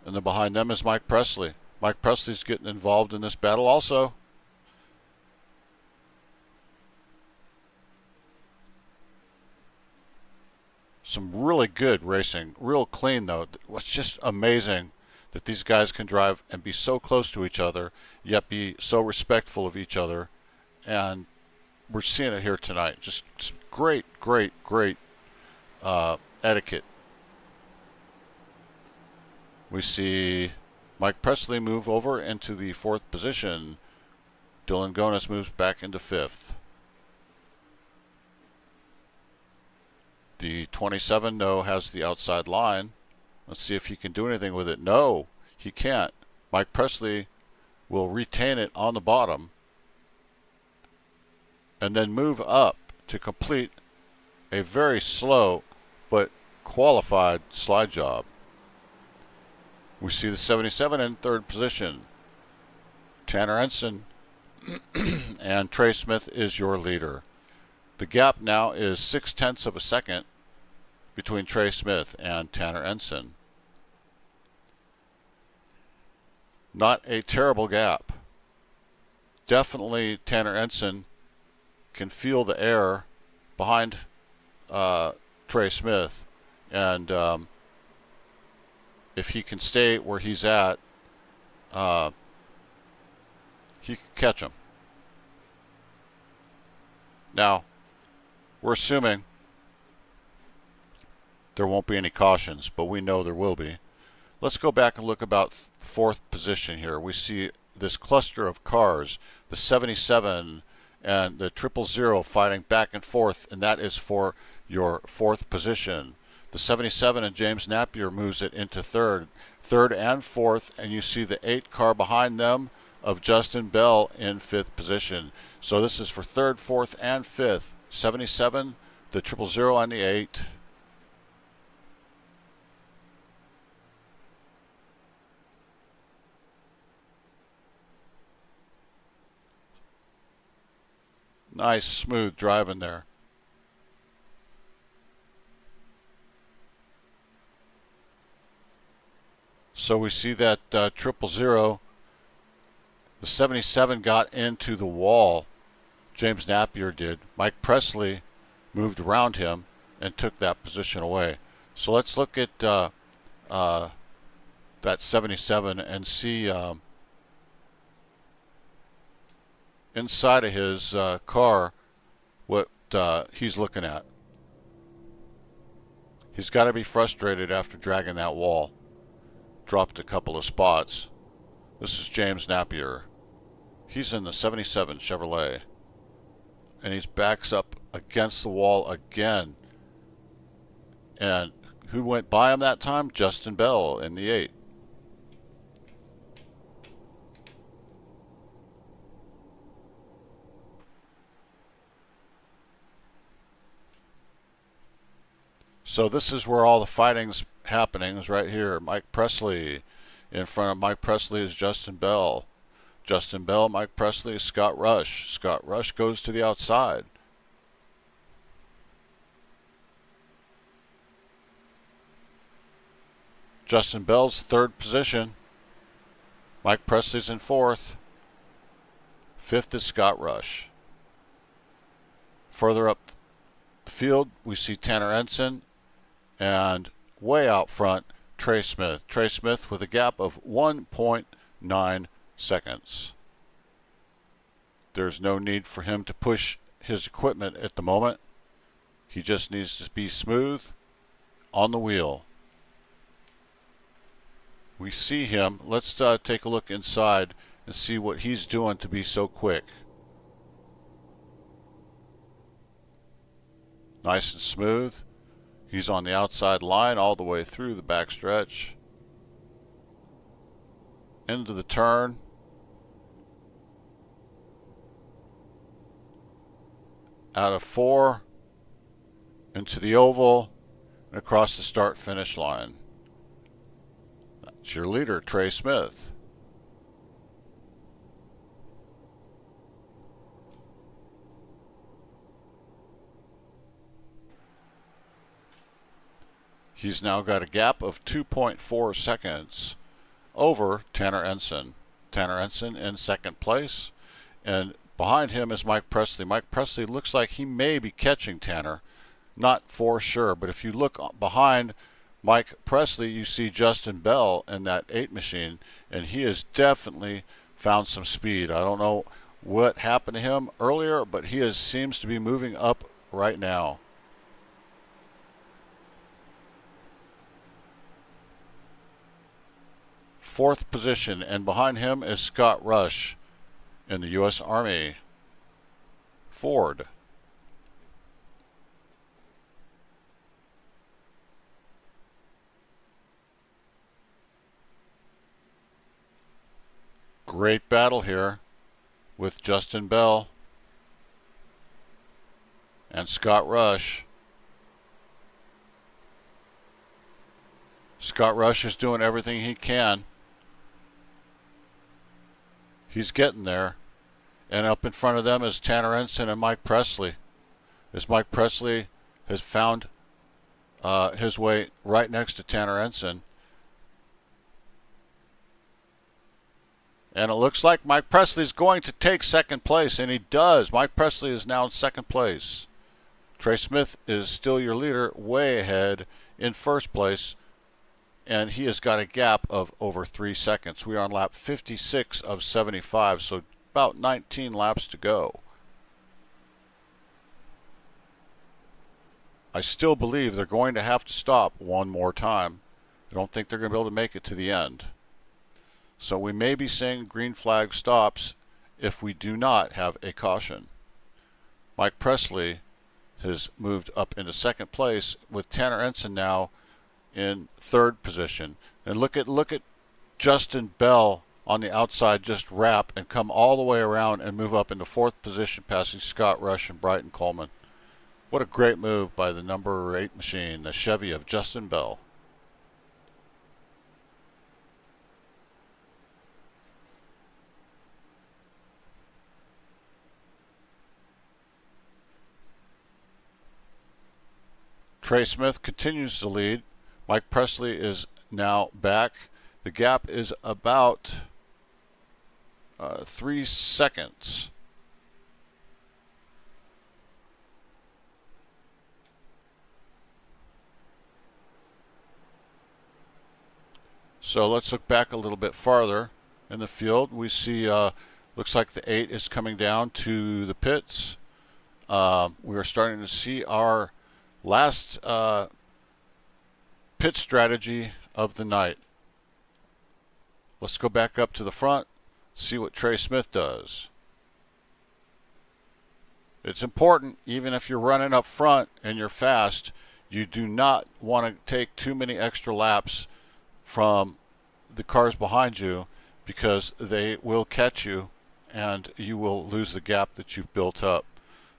And then behind them is Mike Presley. Mike Presley's getting involved in this battle also. Some really good racing, real clean though. It's just amazing that these guys can drive and be so close to each other, yet be so respectful of each other. And we're seeing it here tonight. Just great, great, great etiquette. We see Mike Presley move over into the 4th position. Dylan Gones moves back into 5th. The 27, no, has the outside line. Let's see if he can do anything with it. No, he can't. Mike Presley will retain it on the bottom and then move up to complete a very slow but qualified slide job. We see the 77 in 3rd position. Tanner Ensign and Trey Smith is your leader. The gap now is 0.6 of a second between Trey Smith and Tanner Ensign. Not a terrible gap. Definitely Tanner Ensign can feel the air behind Trey Smith, and if he can stay where he's at, he can catch him. Now, we're assuming there won't be any cautions, but we know there will be. Let's go back and look about 4th position here. We see this cluster of cars, the 77 and the 000 fighting back and forth, and that is for your 4th position. The 77 and James Napier moves it into 3rd and 4th, and you see the 8 car behind them of Justin Bell in 5th position. So this is for 3rd, 4th, and 5th. 77, the 000, and the 8. Nice, smooth driving there. So we see that 000, the 77 got into the wall. James Napier did. Mike Presley moved around him and took that position away. So let's look at that 77 and see inside of his car what he's looking at. He's got to be frustrated after dragging that wall. Dropped a couple of spots. This is James Napier. He's in the 77 Chevrolet. And he backs up against the wall again. And who went by him that time? Justin Bell in the 8. So this is where all the fighting's happening, is right here. Mike Presley. In front of Mike Presley is Justin Bell. Justin Bell, Mike Presley, Scott Rush. Scott Rush goes to the outside. Justin Bell's third position. Mike Presley's in fourth. Fifth is Scott Rush. Further up the field, we see Tanner Ensign, and way out front, Trey Smith. Trey Smith with a gap of 1.9 seconds. There's no need for him to push his equipment at the moment. He just needs to be smooth on the wheel. We see him. Let's take a look inside and see what he's doing to be so quick. Nice and smooth. He's on the outside line all the way through the backstretch. Into the turn. Out of 4. Into the oval. And across the start-finish line. That's your leader, Trey Smith. He's now got a gap of 2.4 seconds over Tanner Ensign. Tanner Ensign in second place. And behind him is Mike Presley. Mike Presley looks like he may be catching Tanner. Not for sure, but if you look behind Mike Presley, you see Justin Bell in that 8 machine, and he has definitely found some speed. I don't know what happened to him earlier, but he seems to be moving up right now. Fourth position, and behind him is Scott Rush in the U.S. Army Ford. Great battle here with Justin Bell and Scott Rush. Scott Rush is doing everything he can. He's getting there. And up in front of them is Tanner Ensign and Mike Presley. As Mike Presley has found his way right next to Tanner Ensign. And it looks like Mike Presley is going to take second place, and he does. Mike Presley is now in second place. Trey Smith is still your leader, way ahead in first place, and he has got a gap of over 3 seconds. We are on lap 56 of 75, so about 19 laps to go. I still believe they're going to have to stop one more time. I don't think they're going to be able to make it to the end. So we may be seeing green flag stops if we do not have a caution. Mike Presley has moved up into second place with Tanner Ensign now in third position. And look at Justin Bell on the outside just wrap and come all the way around and move up into fourth position, passing Scott Rush and Bryton Coleman. What a great move by the number 8 machine, the Chevy of Justin Bell. Trey Smith continues to lead. Mike Presley is now back The gap is about 3 seconds. So let's look back a little bit farther in the field. We see looks like the 8 is coming down to the pits. We are starting to see our last pit strategy of the night. Let's go back up to the front, see what Trey Smith does. It's important, even if you're running up front and you're fast, you do not want to take too many extra laps from the cars behind you, because they will catch you and you will lose the gap that you've built up.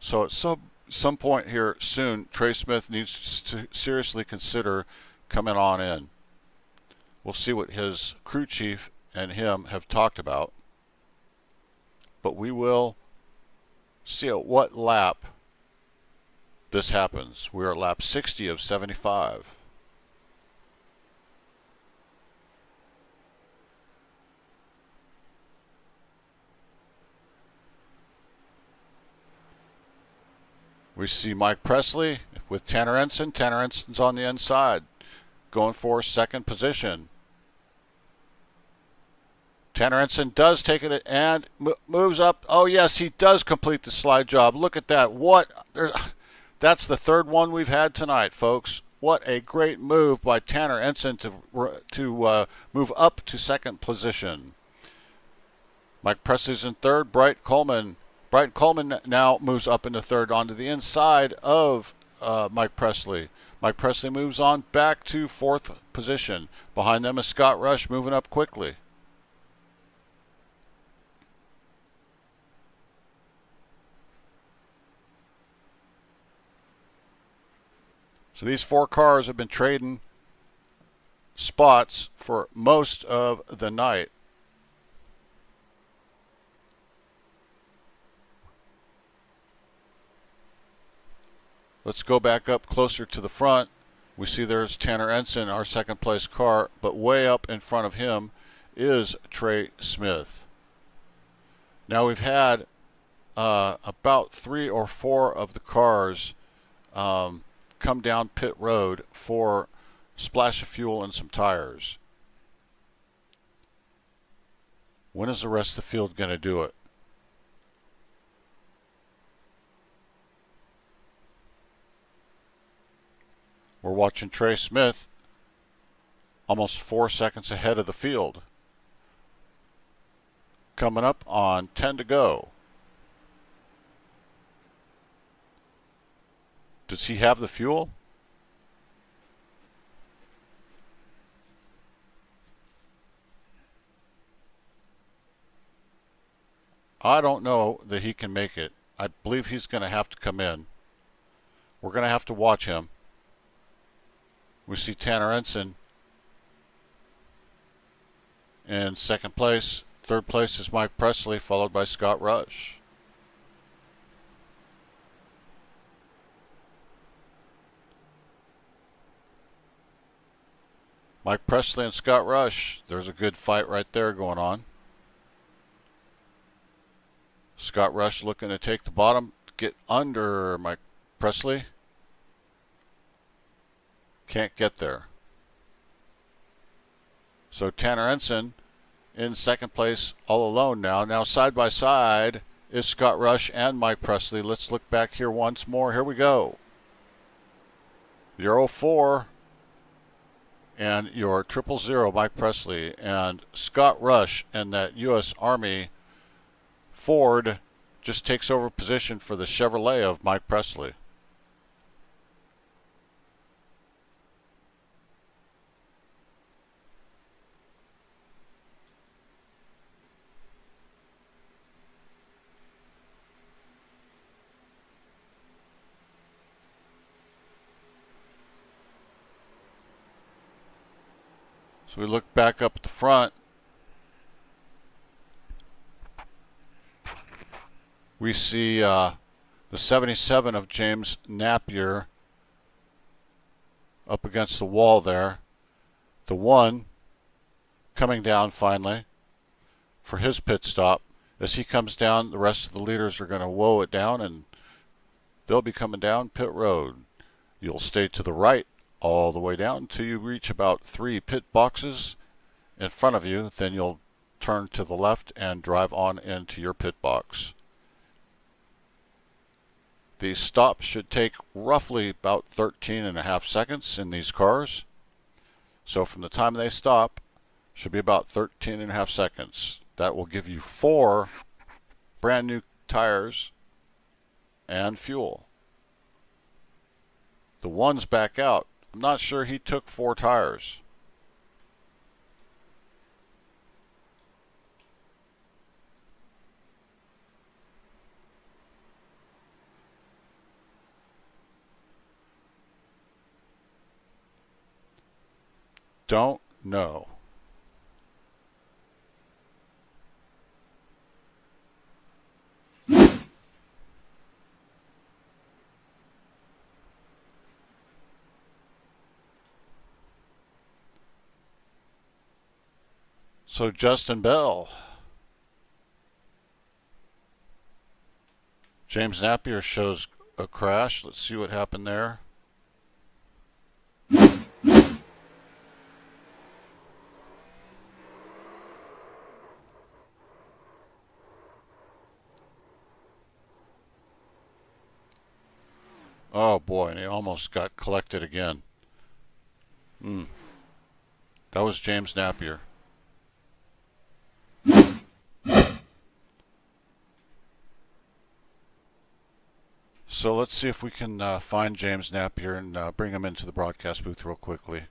So at some point here soon, Trey Smith needs to seriously consider coming on in. We'll see what his crew chief and him have talked about, but we will see at what lap this happens. We're at lap 60 of 75. We see Mike Presley with Tanner Ensign. Tanner Ensign's on the inside, going for second position. Tanner Ensign does take it and moves up. Oh yes, he does complete the slide job. Look at that. That's the third one we've had tonight, folks. What a great move by Tanner Ensign to move up to second position. Mike Presley's in third. Bright Coleman now moves up into third onto the inside of Mike Presley. Mike Presley moves on back to fourth position. Behind them is Scott Rush moving up quickly. So these 4 cars have been trading spots for most of the night. Let's go back up closer to the front. We see there's Tanner Ensign, our second place car, but way up in front of him is Trey Smith. Now we've had about 3 or 4 of the cars come down pit road for splash of fuel and some tires. When is the rest of the field going to do it? We're watching Trey Smith almost 4 seconds ahead of the field. Coming up on 10 to go. Does he have the fuel? I don't know that he can make it. I believe he's going to have to come in. We're going to have to watch him. We see Tanner Ensign in second place. Third place is Mike Presley, followed by Scott Rush. Mike Presley and Scott Rush. There's a good fight right there going on. Scott Rush looking to take the bottom, get under Mike Presley. Can't get there. So Tanner Ensign in second place all alone now. Now side by side is Scott Rush and Mike Presley. Let's look back here once more. Here we go. Your 04 and your 000 Mike Presley and Scott Rush, and that U.S. Army Ford just takes over position for the Chevrolet of Mike Presley. So we look back up at the front. We see the 77 of James Napier up against the wall there. The 1 coming down finally for his pit stop. As he comes down, the rest of the leaders are going to whoa it down, and they'll be coming down pit road. You'll stay to the right all the way down until you reach about 3 pit boxes in front of you. Then you'll turn to the left and drive on into your pit box. These stops should take roughly about 13.5 seconds in these cars. So from the time they stop, should be about 13.5 seconds. That will give you 4 brand new tires and fuel. The ones back out, I'm not sure he took 4 tires. Don't know. So Justin Bell. James Napier shows a crash. Let's see what happened there. Oh boy, and he almost got collected again. That was James Napier. So let's see if we can find James Napier and bring him into the broadcast booth real quickly.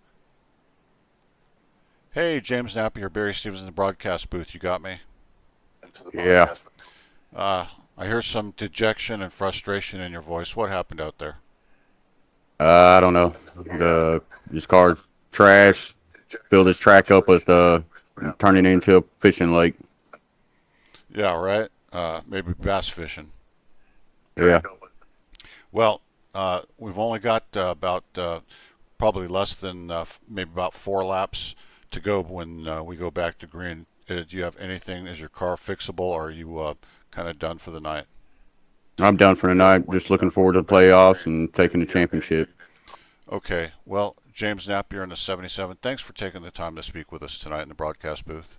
Hey, James Napier, Barry Stevens in the broadcast booth. You got me? Yeah. I hear some dejection and frustration in your voice. What happened out there? I don't know. This car's trash. Fill this track up with turning it into a fishing lake. Yeah, right. Maybe bass fishing. Yeah. Well, we've only got about probably less than maybe about 4 laps to go when we go back to green. Do you have anything? Is your car fixable, or are you kind of done for the night? I'm done for the night. Just looking forward to the playoffs and taking the championship. Okay. Well, James Napier in the 77, thanks for taking the time to speak with us tonight in the broadcast booth.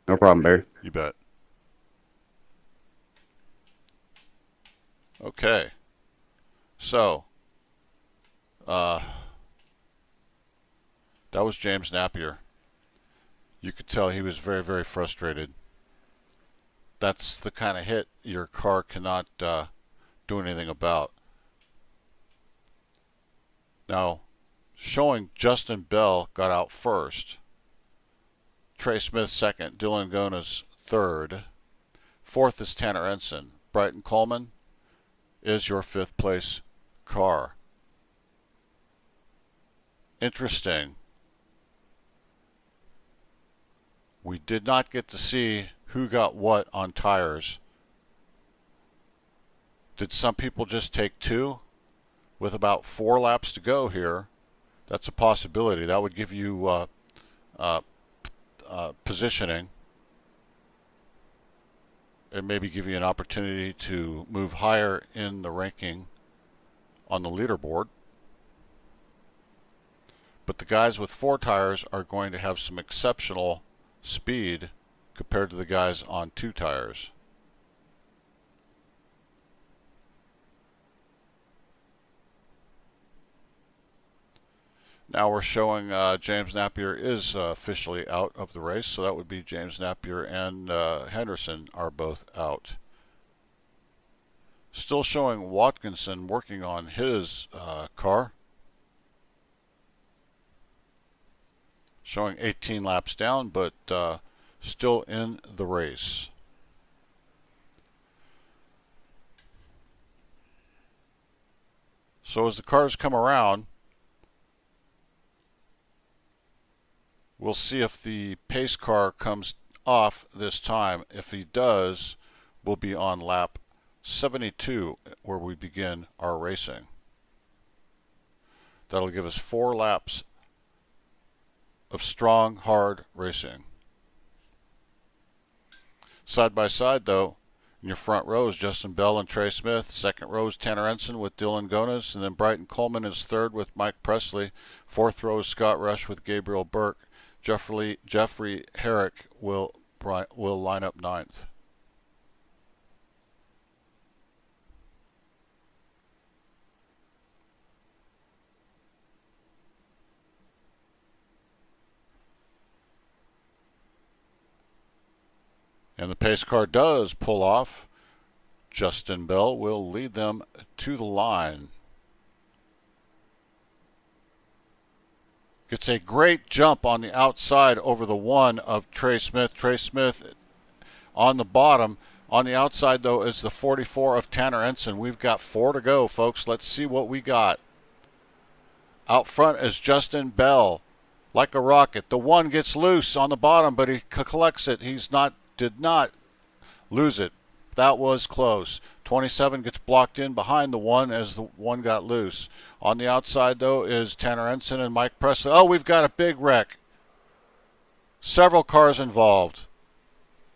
No problem, Barry. You bet. Okay. So, that was James Napier. You could tell he was very, very frustrated. That's the kind of hit your car cannot do anything about. Now, showing Justin Bell got out first. Trey Smith second. Dylan Gonas third. Fourth is Tanner Ensign. Brighton Coleman is your 5th place car. Interesting. We did not get to see who got what on tires. Did some people just take 2 with about 4 laps to go here? That's a possibility. That would give you positioning. It maybe give you an opportunity to move higher in the ranking on the leaderboard. But the guys with 4 tires are going to have some exceptional speed compared to the guys on 2 tires. Now we're showing James Napier is officially out of the race, so that would be James Napier and Henderson are both out. Still showing Watkinson working on his car. Showing 18 laps down, but still in the race. So as the cars come around, we'll see if the pace car comes off this time. If he does, we'll be on lap 72 where we begin our racing. That'll give us 4 laps of strong, hard racing. Side by side, though, in your front row is Justin Bell and Trey Smith. Second row is Tanner Ensign with Dylan Gonas. And then Bryton Coleman is third with Mike Presley. Fourth row is Scott Rush with Gabriel Burke. Jeffrey Herrick will line up ninth. And the pace car does pull off. Justin Bell will lead them to the line. Gets a great jump on the outside over the one of Trey Smith. Trey Smith on the bottom. On the outside, though, is the 44 of Tanner Ensign. We've got 4 to go, folks. Let's see what we got. Out front is Justin Bell, like a rocket. The one gets loose on the bottom, but he collects it. Did not lose it. That was close. 27 gets blocked in behind the one as the one got loose. On the outside, though, is Tanner Ensign and Mike Presley. Oh, we've got a big wreck. Several cars involved.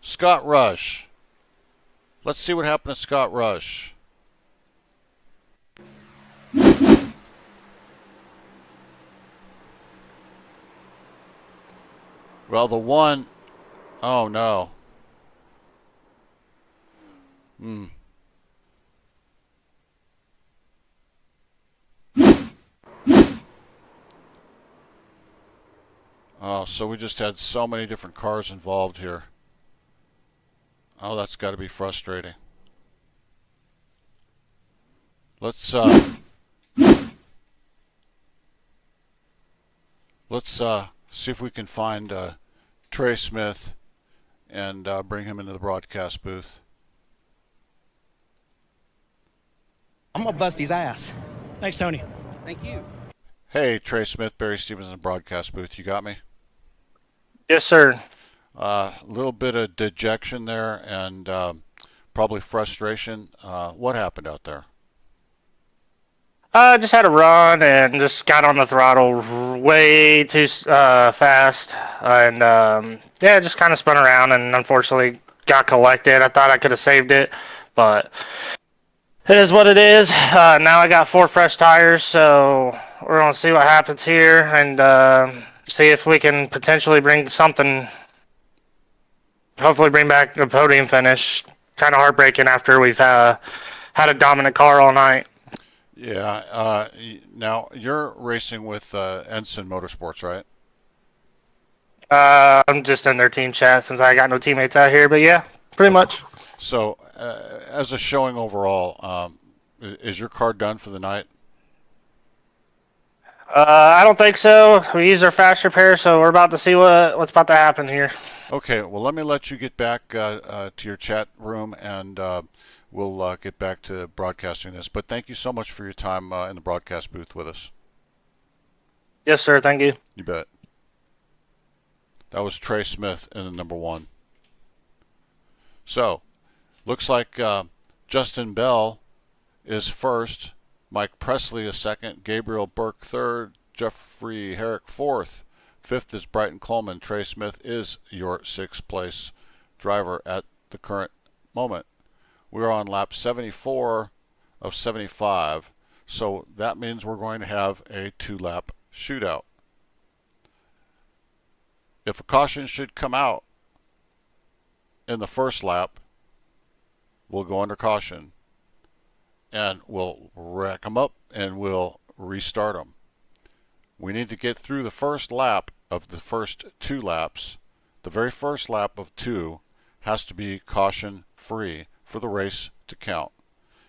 Scott Rush. Let's see what happened to Scott Rush. Well, the one, oh no. Oh, so we just had so many different cars involved here. Oh, that's got to be frustrating. Let's see if we can find Trey Smith and bring him into the broadcast booth. I'm gonna bust his ass. Thanks, Tony. Thank you. Hey, Trey Smith, Barry Stevens in the broadcast booth. You got me? Yes, sir. A little bit of dejection there and probably frustration. What happened out there? I just had a run and just got on the throttle way too fast, and yeah, just kind of spun around and unfortunately got collected. I thought I could have saved it, but it is what it is. Now I got 4 fresh tires, so we're gonna see what happens here and see if we can potentially bring something. Hopefully, bring back a podium finish. Kind of heartbreaking after we've had a dominant car all night. Yeah. Now you're racing with Ensign Motorsports, right? I'm just in their team chat since I got no teammates out here, but yeah, pretty much. So, as a showing overall, is your car done for the night? I don't think so. We used our fast repair, so we're about to see what's about to happen here. Okay, well, let me let you get back to your chat room, and we'll get back to broadcasting this. But thank you so much for your time in the broadcast booth with us. Yes, sir. Thank you. You bet. That was Trey Smith in the number 1. So, looks like Justin Bell is first, Mike Presley is second, Gabriel Burke third, Jeffrey Herrick fourth. Fifth is Bryton Coleman. Trey Smith is your 6th place driver at the current moment. We're on lap 74 of 75, so that means we're going to have a 2-lap shootout. If a caution should come out in the first lap, we'll go under caution and we'll rack them up and we'll restart them. We need to get through the first lap of the first 2 laps. The very first lap of 2 has to be caution free for the race to count.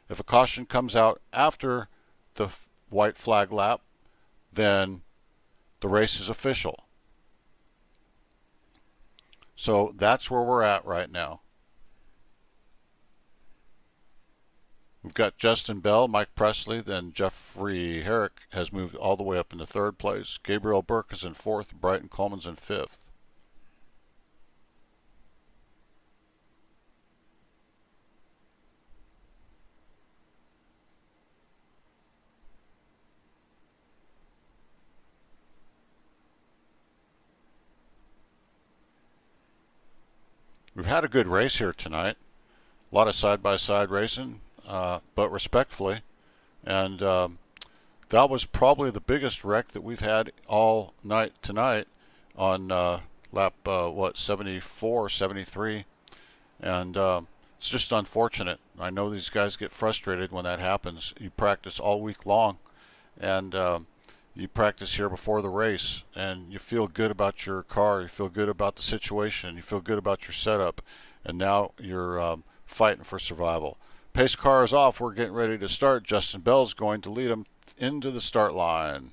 If a caution comes out after the white flag lap, then the race is official. So that's where we're at right now. We've got Justin Bell, Mike Presley, then Jeffrey Herrick has moved all the way up into 3rd place. Gabriel Burke is in 4th, Bryton Coleman's in 5th. we've had a good race here tonight. A lot of side-by-side racing, but respectfully. And that was probably the biggest wreck that we've had all night tonight on lap, 74, 73. And it's just unfortunate. I know these guys get frustrated when that happens. You practice all week long, and you practice here before the race, and you feel good about your car, you feel good about the situation, you feel good about your setup, and now you're fighting for survival. Pace car is off. We're getting ready to start. Justin Bell's going to lead them into the start line.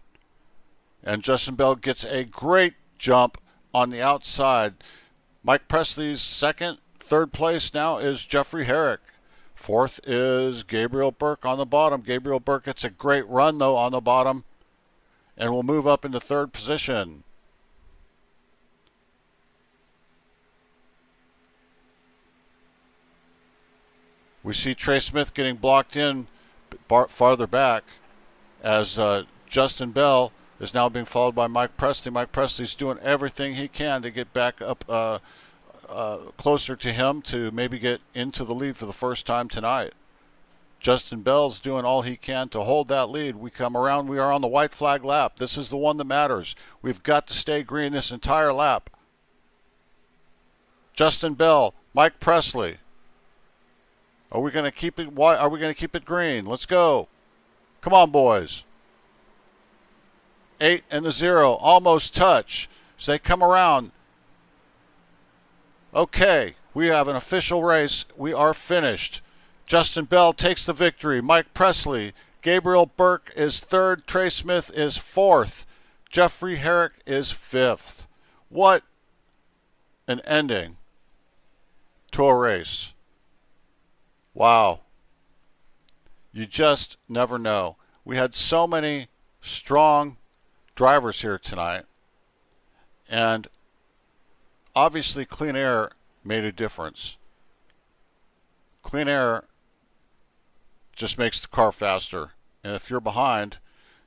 And Justin Bell gets a great jump on the outside. Mike Presley's second. Third place now is Jeffrey Herrick. Fourth is Gabriel Burke on the bottom. Gabriel Burke gets a great run, though, on the bottom, and will move up into third position. We see Trey Smith getting blocked in farther back as Justin Bell is now being followed by Mike Presley. Mike Presley's doing everything he can to get back up closer to him to maybe get into the lead for the first time tonight. Justin Bell's doing all he can to hold that lead. We come around. We are on the white flag lap. This is the one that matters. We've got to stay green this entire lap. Justin Bell, Mike Presley. Are we going to keep it white? Are we going to keep it green? Let's go. Come on, boys. 8 and the 0. Almost touch. As they come around. Okay. We have an official race. We are finished. Justin Bell takes the victory. Mike Presley. Gabriel Burke is third. Trey Smith is fourth. Jeffrey Herrick is fifth. What an ending to a race. Wow. You just never know. We had so many strong drivers here tonight. And obviously clean air made a difference. Clean air just makes the car faster. And if you're behind,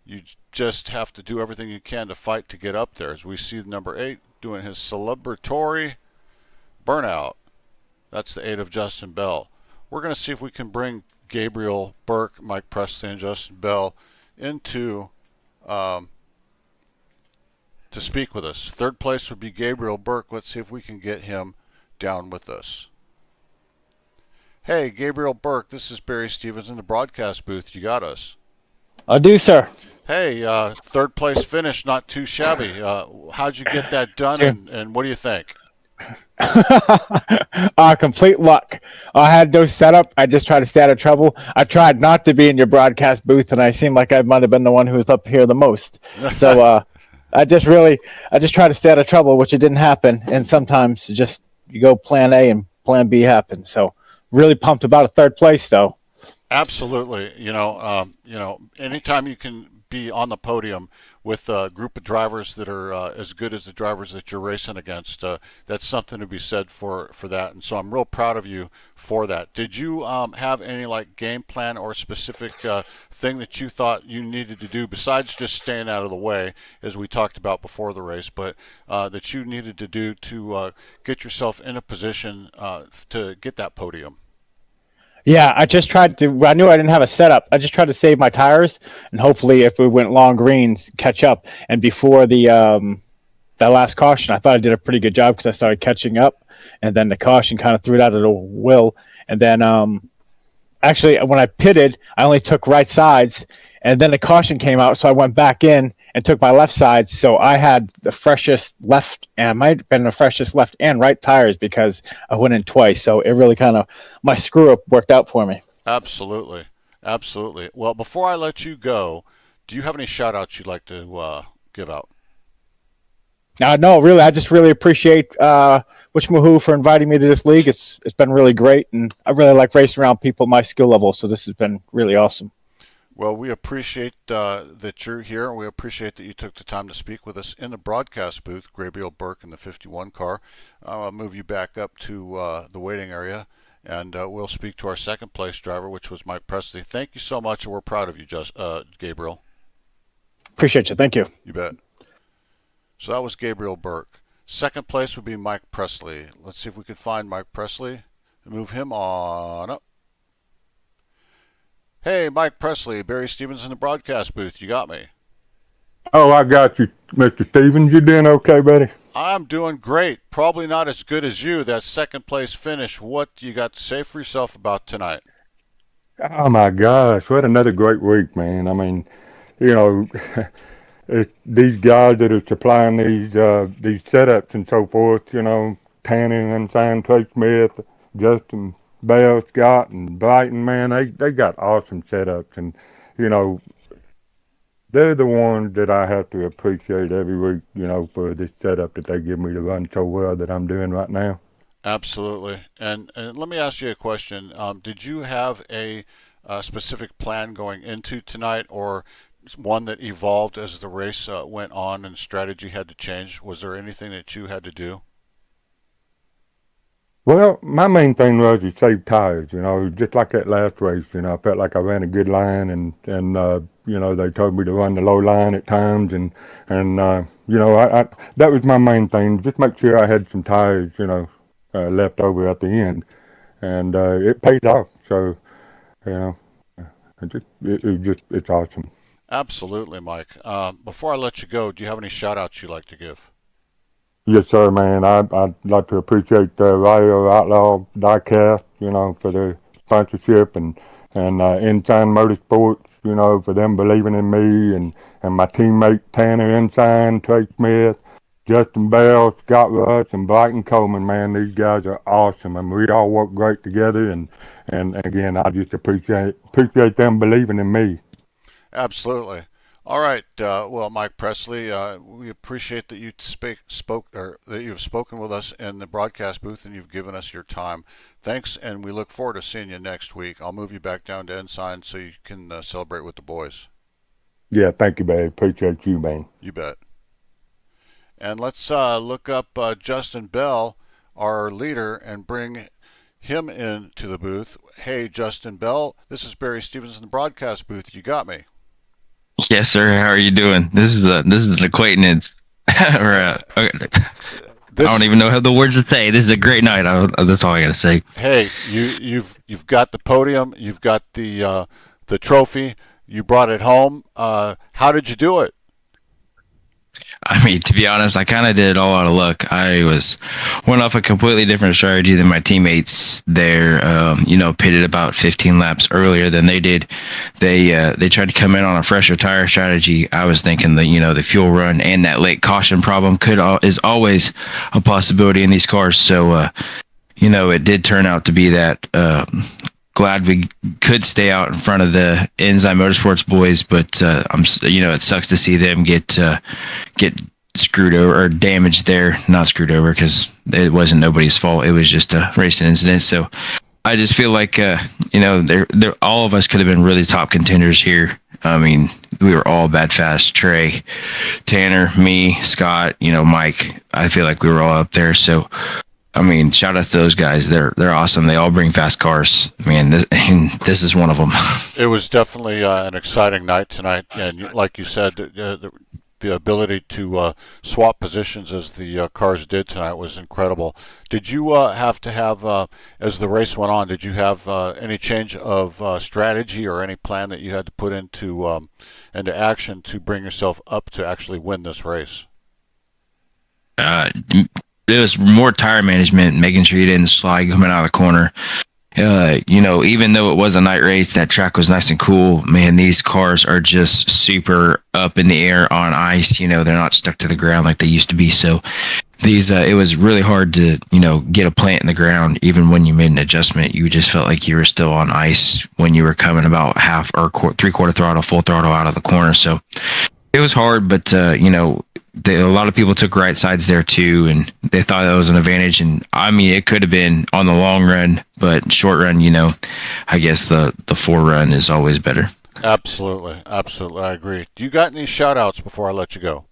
you just have to do everything you can to fight to get up there. As we see number 8 doing his celebratory burnout. That's the 8 of Justin Bell. We're going to see if we can bring Gabriel Burke, Mike Presley, and Justin Bell into to speak with us. Third place would be Gabriel Burke. Let's see if we can get him down with us. Hey, Gabriel Burke, this is Barry Stevens in the broadcast booth. You got us. I do, sir. Hey, third place finish, not too shabby. How'd you get that done, and what do you think? Complete luck. I had no setup. I just tried to stay out of trouble. I tried not to be in your broadcast booth, and I seemed like I might have been the one who was up here the most. So I just tried to stay out of trouble, which it didn't happen. And sometimes just you go plan A and plan B happens. So really pumped about a third place, though. Absolutely. Anytime you can be on the podium with a group of drivers that are as good as the drivers that you're racing against, that's something to be said for that. And so I'm real proud of you for that. Did you have any game plan or specific thing that you thought you needed to do besides just staying out of the way, as we talked about before the race, but that you needed to do to get yourself in a position to get that podium? Yeah, I knew I didn't have a setup. I just tried to save my tires, and hopefully if we went long greens, catch up. And before that last caution, I thought I did a pretty good job because I started catching up, and then the caution kind of threw it out of the will. And then actually, when I pitted, I only took right sides, and then the caution came out, so I went back in and took my left side. So I had the freshest left, and it might have been the freshest left and right tires because I went in twice. So it really my screw up worked out for me. Absolutely. Absolutely. Well, before I let you go, do you have any shout outs you'd like to give out? No, really. I just really appreciate Witch Mahoo for inviting me to this league. It's been really great, and I really like racing around people at my skill level. So this has been really awesome. Well, we appreciate that you're here. We appreciate that you took the time to speak with us in the broadcast booth, Gabriel Burke in the 51 car. I'll move you back up to the waiting area, and we'll speak to our second place driver, which was Mike Presley. Thank you so much, and we're proud of you, Gabriel. Appreciate you. Thank you. You bet. So that was Gabriel Burke. Second place would be Mike Presley. Let's see if we can find Mike Presley and move him on up. Hey, Mike Presley, Barry Stevens in the broadcast booth. You got me. Oh, I got you, Mr. Stevens. You doing okay, buddy? I'm doing great. Probably not as good as you. That second place finish. What do you got to say for yourself about tonight? Oh my gosh, what another great week, man. I mean, you know, these guys that are supplying these setups and so forth, you know, Tanner, Ensign, Trey Smith, Justin Bell, Scott, and Brighton, man, they got awesome setups, and you know, they're the ones that I have to appreciate every week, you know, for this setup that they give me to run so well that I'm doing right now. Absolutely. And let me ask you a question. Did you have a specific plan going into tonight, or one that evolved as the race went on and strategy had to change? Was there anything that you had to do? Well, my main thing was to save tires, you know, just like that last race, you know, I felt like I ran a good line, and you know, they told me to run the low line at times, and you know, I that was my main thing, just make sure I had some tires, you know, left over at the end, and it paid off, so, you know, it's awesome. Absolutely, Mike. Before I let you go, do you have any shout outs you'd like to give? Yes, sir, man. I'd like to appreciate Radio Outlaw Diecast, you know, for their sponsorship, and Ensign Motorsports, you know, for them believing in me, and my teammate Tanner Ensign, Trey Smith, Justin Bell, Scott Russ, and Brighton Coleman, man. These guys are awesome. I mean, we all work great together, and again, I just appreciate them believing in me. Absolutely. All right. Well, Mike Presley, we appreciate that you that you've spoken with us in the broadcast booth, and you've given us your time. Thanks, and we look forward to seeing you next week. I'll move you back down to Ensign so you can celebrate with the boys. Yeah, thank you, babe. Appreciate you, man. You bet. And let's look up Justin Bell, our leader, and bring him into the booth. Hey, Justin Bell, this is Barry Stevens in the broadcast booth. You got me. Yes, sir. How are you doing? This is an acquaintance. I don't even know how the words to say. This is a great night. That's all I gotta say. Hey, you've got the podium. You've got the trophy. You brought it home. How did you do it? I mean, to be honest, I kind of did it all out of luck. I went off a completely different strategy than my teammates there. You know, pitted about 15 laps earlier than they did. They tried to come in on a fresher tire strategy. I was thinking that, you know, the fuel run and that late caution problem is always a possibility in these cars. So, you know, it did turn out to be that. Glad we could stay out in front of the Ensign Motorsports boys, but you know, it sucks to see them get screwed over or damaged there. Not screwed over, because it wasn't nobody's fault. It was just a racing incident. So I just feel like you know, they're all of us could have been really top contenders here. I mean, we were all bad fast. Trey, Tanner, me, Scott, you know, Mike. I feel like we were all up there. So, I mean, shout out to those guys. They're awesome. They all bring fast cars. Man, this is one of them. It was definitely an exciting night tonight, and like you said, the ability to swap positions as the cars did tonight was incredible. Did you have to have, as the race went on, did you have any change of strategy or any plan that you had to put into action to bring yourself up to actually win this race? It was more tire management, making sure you didn't slide coming out of the corner. You know, even though it was a night race, that track was nice and cool. Man, these cars are just super up in the air on ice. You know, they're not stuck to the ground like they used to be. So these, it was really hard to, you know, get a plant in the ground. Even when you made an adjustment, you just felt like you were still on ice when you were coming about half or three-quarter throttle, full throttle out of the corner. So it was hard, but, you know, a lot of people took right sides there too, and they thought that was an advantage. And I mean, it could have been on the long run, but short run, you know, I guess the 4 run is always better. Absolutely, absolutely, I agree. Do you got any shout outs before I let you go?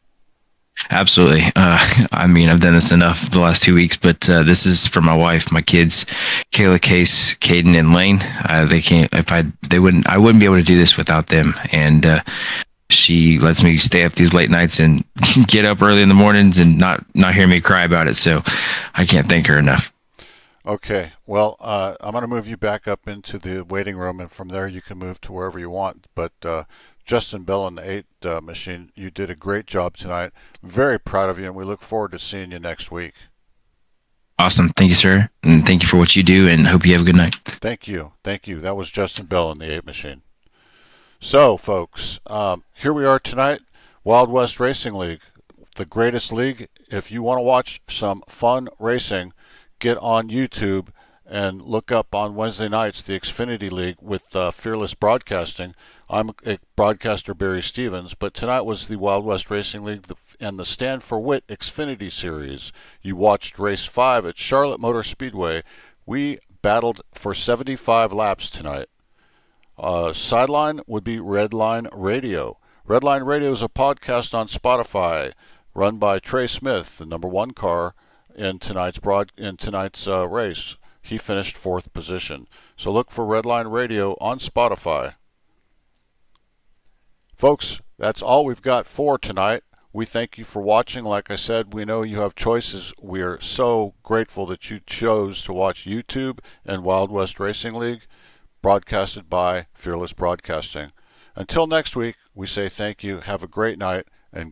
Absolutely. I mean, I've done this enough the last 2 weeks, but this is for my wife, my kids, Kayla, Case, Caden, and Lane. They can't. I wouldn't be able to do this without them. And She lets me stay up these late nights and get up early in the mornings and not hear me cry about it. So I can't thank her enough. Okay, well, I'm going to move you back up into the waiting room, and from there you can move to wherever you want. But Justin Bell in the 8 machine, you did a great job tonight. Very proud of you, and we look forward to seeing you next week. Awesome. Thank you, sir. And thank you for what you do, and hope you have a good night. Thank you. Thank you. That was Justin Bell in the 8 machine. So, folks, here we are tonight, Wild West Racing League, the greatest league. If you want to watch some fun racing, get on YouTube and look up on Wednesday nights the Xfinity League with Fearless Broadcasting. I'm a broadcaster, Barry Stevens, but tonight was the Wild West Racing League and the Stand for Wit Xfinity Series. You watched race 5 at Charlotte Motor Speedway. We battled for 75 laps tonight. Sideline would be Redline Radio. Redline Radio is a podcast on Spotify run by Trey Smith, the number 1 car in tonight's race. He finished 4th position. So look for Redline Radio on Spotify. Folks, that's all we've got for tonight. We thank you for watching. Like I said, we know you have choices. We are so grateful that you chose to watch YouTube and Wild West Racing League, broadcasted by Fearless Broadcasting. Until next week, we say thank you. Have a great night.